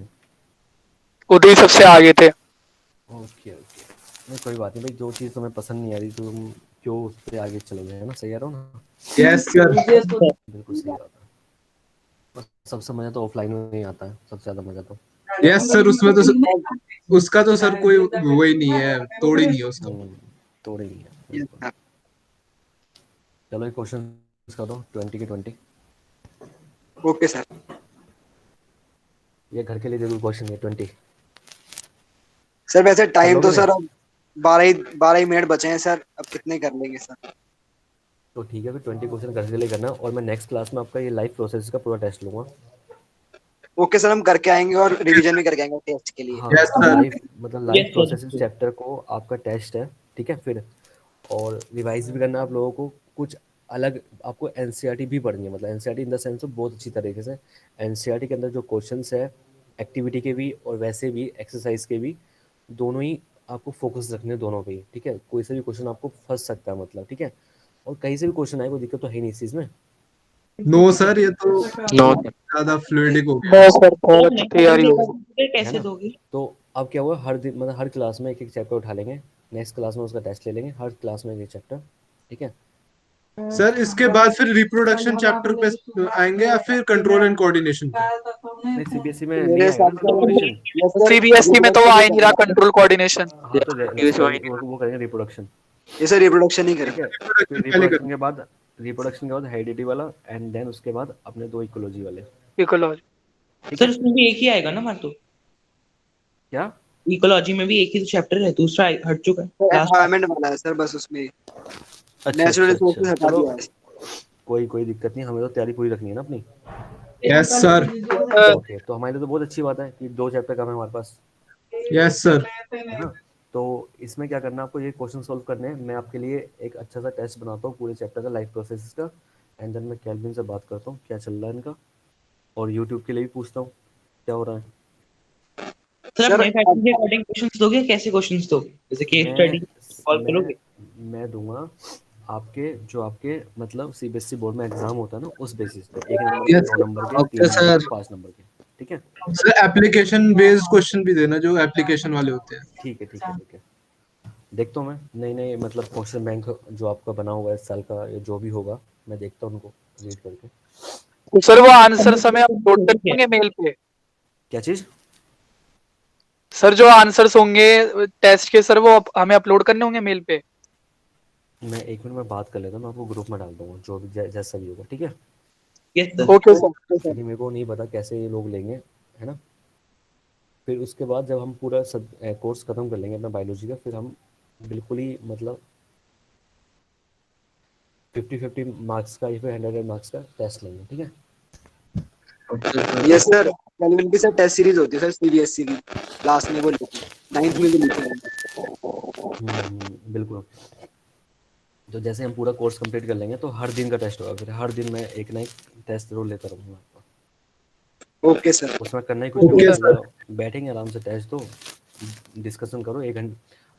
उदय सबसे आगे थे। Okay okay. नहीं कोई बात नहीं भाई, जो चीज़ तुम्हें पसंद नहीं आ रही तो तुम क्यों उस पर आगे चलोगे, है ना? सही कह रहा हूँ ना? Yes sir. बिल्कुल सही बात है। बस सबसे मज़ा तो ऑफलाइन में ही आता है, सबसे ज़्यादा मज़ा तो। यस सर, उसमें तो उसका तो सर कोई वो ही नहीं है, तोड़ ही नहीं है उसका। तोड़ेंगे Yes, बिल्कुल। sir. चलो ये क्वेश्चन करो 20 के 20। Okay sir. ये घर के लिए जरूर क्वेश्चन है 20। सर वैसे कर टाइम लोगे तो नहीं? सर अब 12 ही मिनट बचे हैं सर, अब कितने कर लेंगे सर? तो ठीक है, फिर 20 क्वेश्चन घर के लिए करना, और मैं नेक्स्ट क्लास में आपका ये लाइफ प्रोसेस का पूरा टेस्ट लूँगा। ओके सर, हम करके आएंगे और रिवीजन भी करके आएंगे टेस्ट के लिए। हाँ, yes sir. Life Yes, process sir. Chapter को आपका टेस्ट है, ठीक है? फिर और रिवाइज भी करना आप लोगों को। कुछ अलग आपको एनसीईआरटी भी पढ़नी है, मतलब एनसीईआरटी इन द सेंस बहुत अच्छी तरीके से। एनसीईआरटी के अंदर जो क्वेश्चंस है एक्टिविटी के भी और वैसे भी एक्सरसाइज के भी, दोनों ही आपको फोकस रखने हैं दोनों पे ही, ठीक है? कोई से भी क्वेश्चन आपको फंस सकता है मतलब, ठीक है? और कहीं से भी क्वेश्चन आए, कोई दिक्कत तो है नहीं इस चीज़ में। नो सर, ये तो नो ज्यादा फ्लूइडिक हो गया। नो सर, बहुत अच्छी तैयारी होगी। फिर है कैसे ना? दोगे? तो अब क्या हुआ, हर दिन मतलब हर क्लास में एक एक चैप्टर उठा लेंगे, नेक्स्ट क्लास में उसका टेस्ट ले लेंगे, हर क्लास में एक चैप्टर, ठीक है? सर इसके बाद फिर रिप्रोडक्शन चैप्टर पे आएंगे या फिर कंट्रोल एंड कोऑर्डिनेशन पे? नहीं, सीबीएसई में नहीं मेरे आएगा हिसाब ना से कोऑर्डिनेशन। यस सर, सीबीएसई में तो वो आ ही नहीं रहा कंट्रोल कोऑर्डिनेशन। हाँ तो नेक्स्ट वो करेंगे रिप्रोडक्शन, ये सर रिप्रोडक्शन ही ठीक करेंगे। है? फिर रिप्रोडक्शन पहले कर। रिप्रोडक्शन के बाद हेरिडिटी वाला, एंड देन उसके बाद अपने 2 इकोलॉजी वाले, इकोलॉजी। ठीक सर है? उसमें भी एक ही आएगा ना हमारा तो? क्या? इकोलॉजी में भी एक ही तो चैप्टर है, दूसरा हट चुका है लास्ट। एनवायरमेंट वाला है सर, बस उसमें अच्छा नेचुरल अच्छा अच्छा, रिसोर्सेज हटा चलो दिया है। कोई दिक्कत नहीं, हमें तो तैयारी पूरी रखनी है ना अपनी। Yes sir. ओके, तो हमारे लिए तो बहुत अच्छी बात है कि 2 चैप्टर कम है हमारे पास, यस सर। है ना? तो इसमें क्या करना है आपको, ये क्वेश्चन सॉल्व करने हैं। मैं आपके लिए एक अच्छा सा टेस्ट बनाता हूँ पूरे चैप्टर का, लाइफ प्रोसेस का, एंड देन मैं कैल्विन से बात करता हूँ क्या चल रहा है इनका, और यूट्यूब के लिए भी पूछता हूँ क्या हो रहा है। सर सर अपने पैटर्न के अकॉर्डिंग क्वेश्चंस दोगे? कैसे क्वेश्चंस दोगे? जैसे केस मैं स्टडी सॉल्व मैं करोगे? मैं दूंगा आपके, जो आपके मतलब सीबीएसई बोर्ड में एग्जाम होता है ना, उस बेसिस पे 1 नंबर के, यस 2 सर। नंबर के, ओके 3 नंबर सर। के, 5 नंबर के, ठीक है? सर एप्लीकेशन बेस्ड क्वेश्चन भी देना, जो एप्लीकेशन वाले होते हैं। ठीक है ठीक है ठीक है। देखता हूँ मैं नई नई मतलब क्वेश्चन बैंक जो आपका बना हुआ है इस साल का, या जो भी होगा, मैं देखता हूँ उनको रीड करके। तो सर वो आंसर्स हमें अपलोड करने होंगे मेल पे? क्या चीज़? सर जो आंसर्स होंगे टेस्ट के, सर वो हमें अपलोड करने होंगे मेल पे? मैं 1 मिनट में बात कर लेता हूँ, मैं आपको ग्रुप में डाल दूंगा जो भी जैसा भी होगा, ठीक है? Yes sir. Okay sir. क्योंकि मेरे को नहीं पता कैसे ये लोग लेंगे, है ना? फिर उसके बाद जब हम पूरा कोर्स ख़त्म कर लेंगे अपना बायोलॉजी का, फिर हम बिल्कुल ही मतलब 50-50 मार्क्स का या फिर 100 मार्क्स का टेस्ट लेंगे, ठीक है? यस सर, कैलविन की सर टेस्ट सीरीज होती है सर, सीबीएसई की क्लास में वो लेती है, 9th में भी लेती है। बिल्कुल। तो जैसे हम पूरा कोर्स कंप्लीट कर लेंगे तो हर दिन का टेस्ट होगा, फिर हर दिन मैं एक ना एक टेस्ट जरूर लेता रहूँगा आपका। Okay sir. उसमें करना ही कुछ नहीं ओके होता, सर। मतलब बैठेंगे आराम से, टेस्ट दो, डिस्कशन करो 1 घंटे,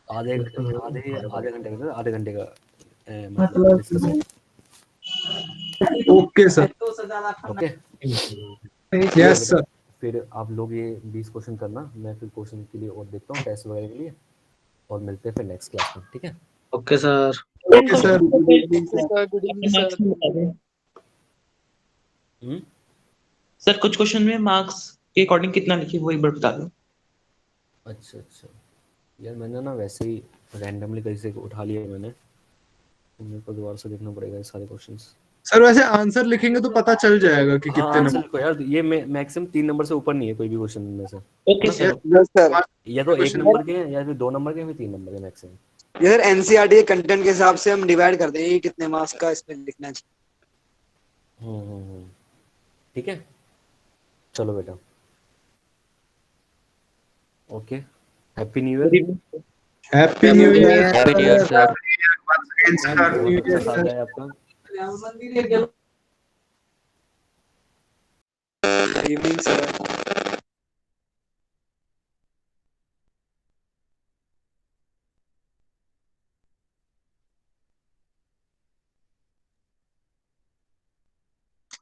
आधे घंटे का, आधे घंटे का मतलब discussion, okay sir. Okay? Yes sir. फिर आप लोग ये 20 क्वेश्चन करना, मैं फिर क्वेश्चन के लिए और देखता हूँ टेस्ट वगैरह के लिए, और मिलते हैं फिर नेक्स्ट क्लास में, ठीक है? Okay sir. Sir good evening marks sir. में बता दें हम्म? सर, कुछ क्वेश्चन में मार्क्स के अकॉर्डिंग कितना लिखे वो एक बार बता दो। अच्छा अच्छा, यार मैंने ना वैसे ही रैंडमली कहीं से उठा लिया मैंने, तो मेरे को दोबारा से देखना पड़ेगा ये सारे क्वेश्चंस। सर वैसे आंसर लिखेंगे तो पता चल जाएगा कि हाँ कितने आंसर नंबर। लिखो यार, ये मैक्सिमम 3 नंबर से ऊपर नहीं है कोई भी क्वेश्चन में से, ओके है ना? सर। Yes sir. या तो 1 क्वेश्चन। नंबर के हैं, या फिर 2 नंबर के, या फिर 3 नंबर के मैक्सिमम। ये सर एनसीईआरटी के कंटेंट के हिसाब से हम डिवाइड कर देंगे कि कितने मार्क्स का इसमें लिखना चाहिए। ठीक है, चलो बेटा, okay, happy new year. Happy new year happy new year sir. बहुत अच्छा साथ है आपका। Evening sir.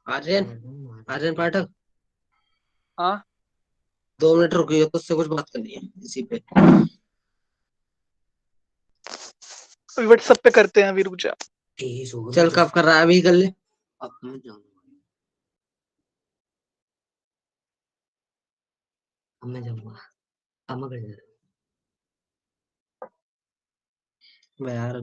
आर्यन आर्यन पाठक हाँ 2 मिनट रुकिए, तुझसे कुछ बात करनी है इसी पे। व्हाट्सएप पे करते हैं अभी, रुक जा। चल कब कर रहा है, अभी कर ले। अब मैं जाऊँ, अब मैं जाऊंगा, अब मैं कर यार।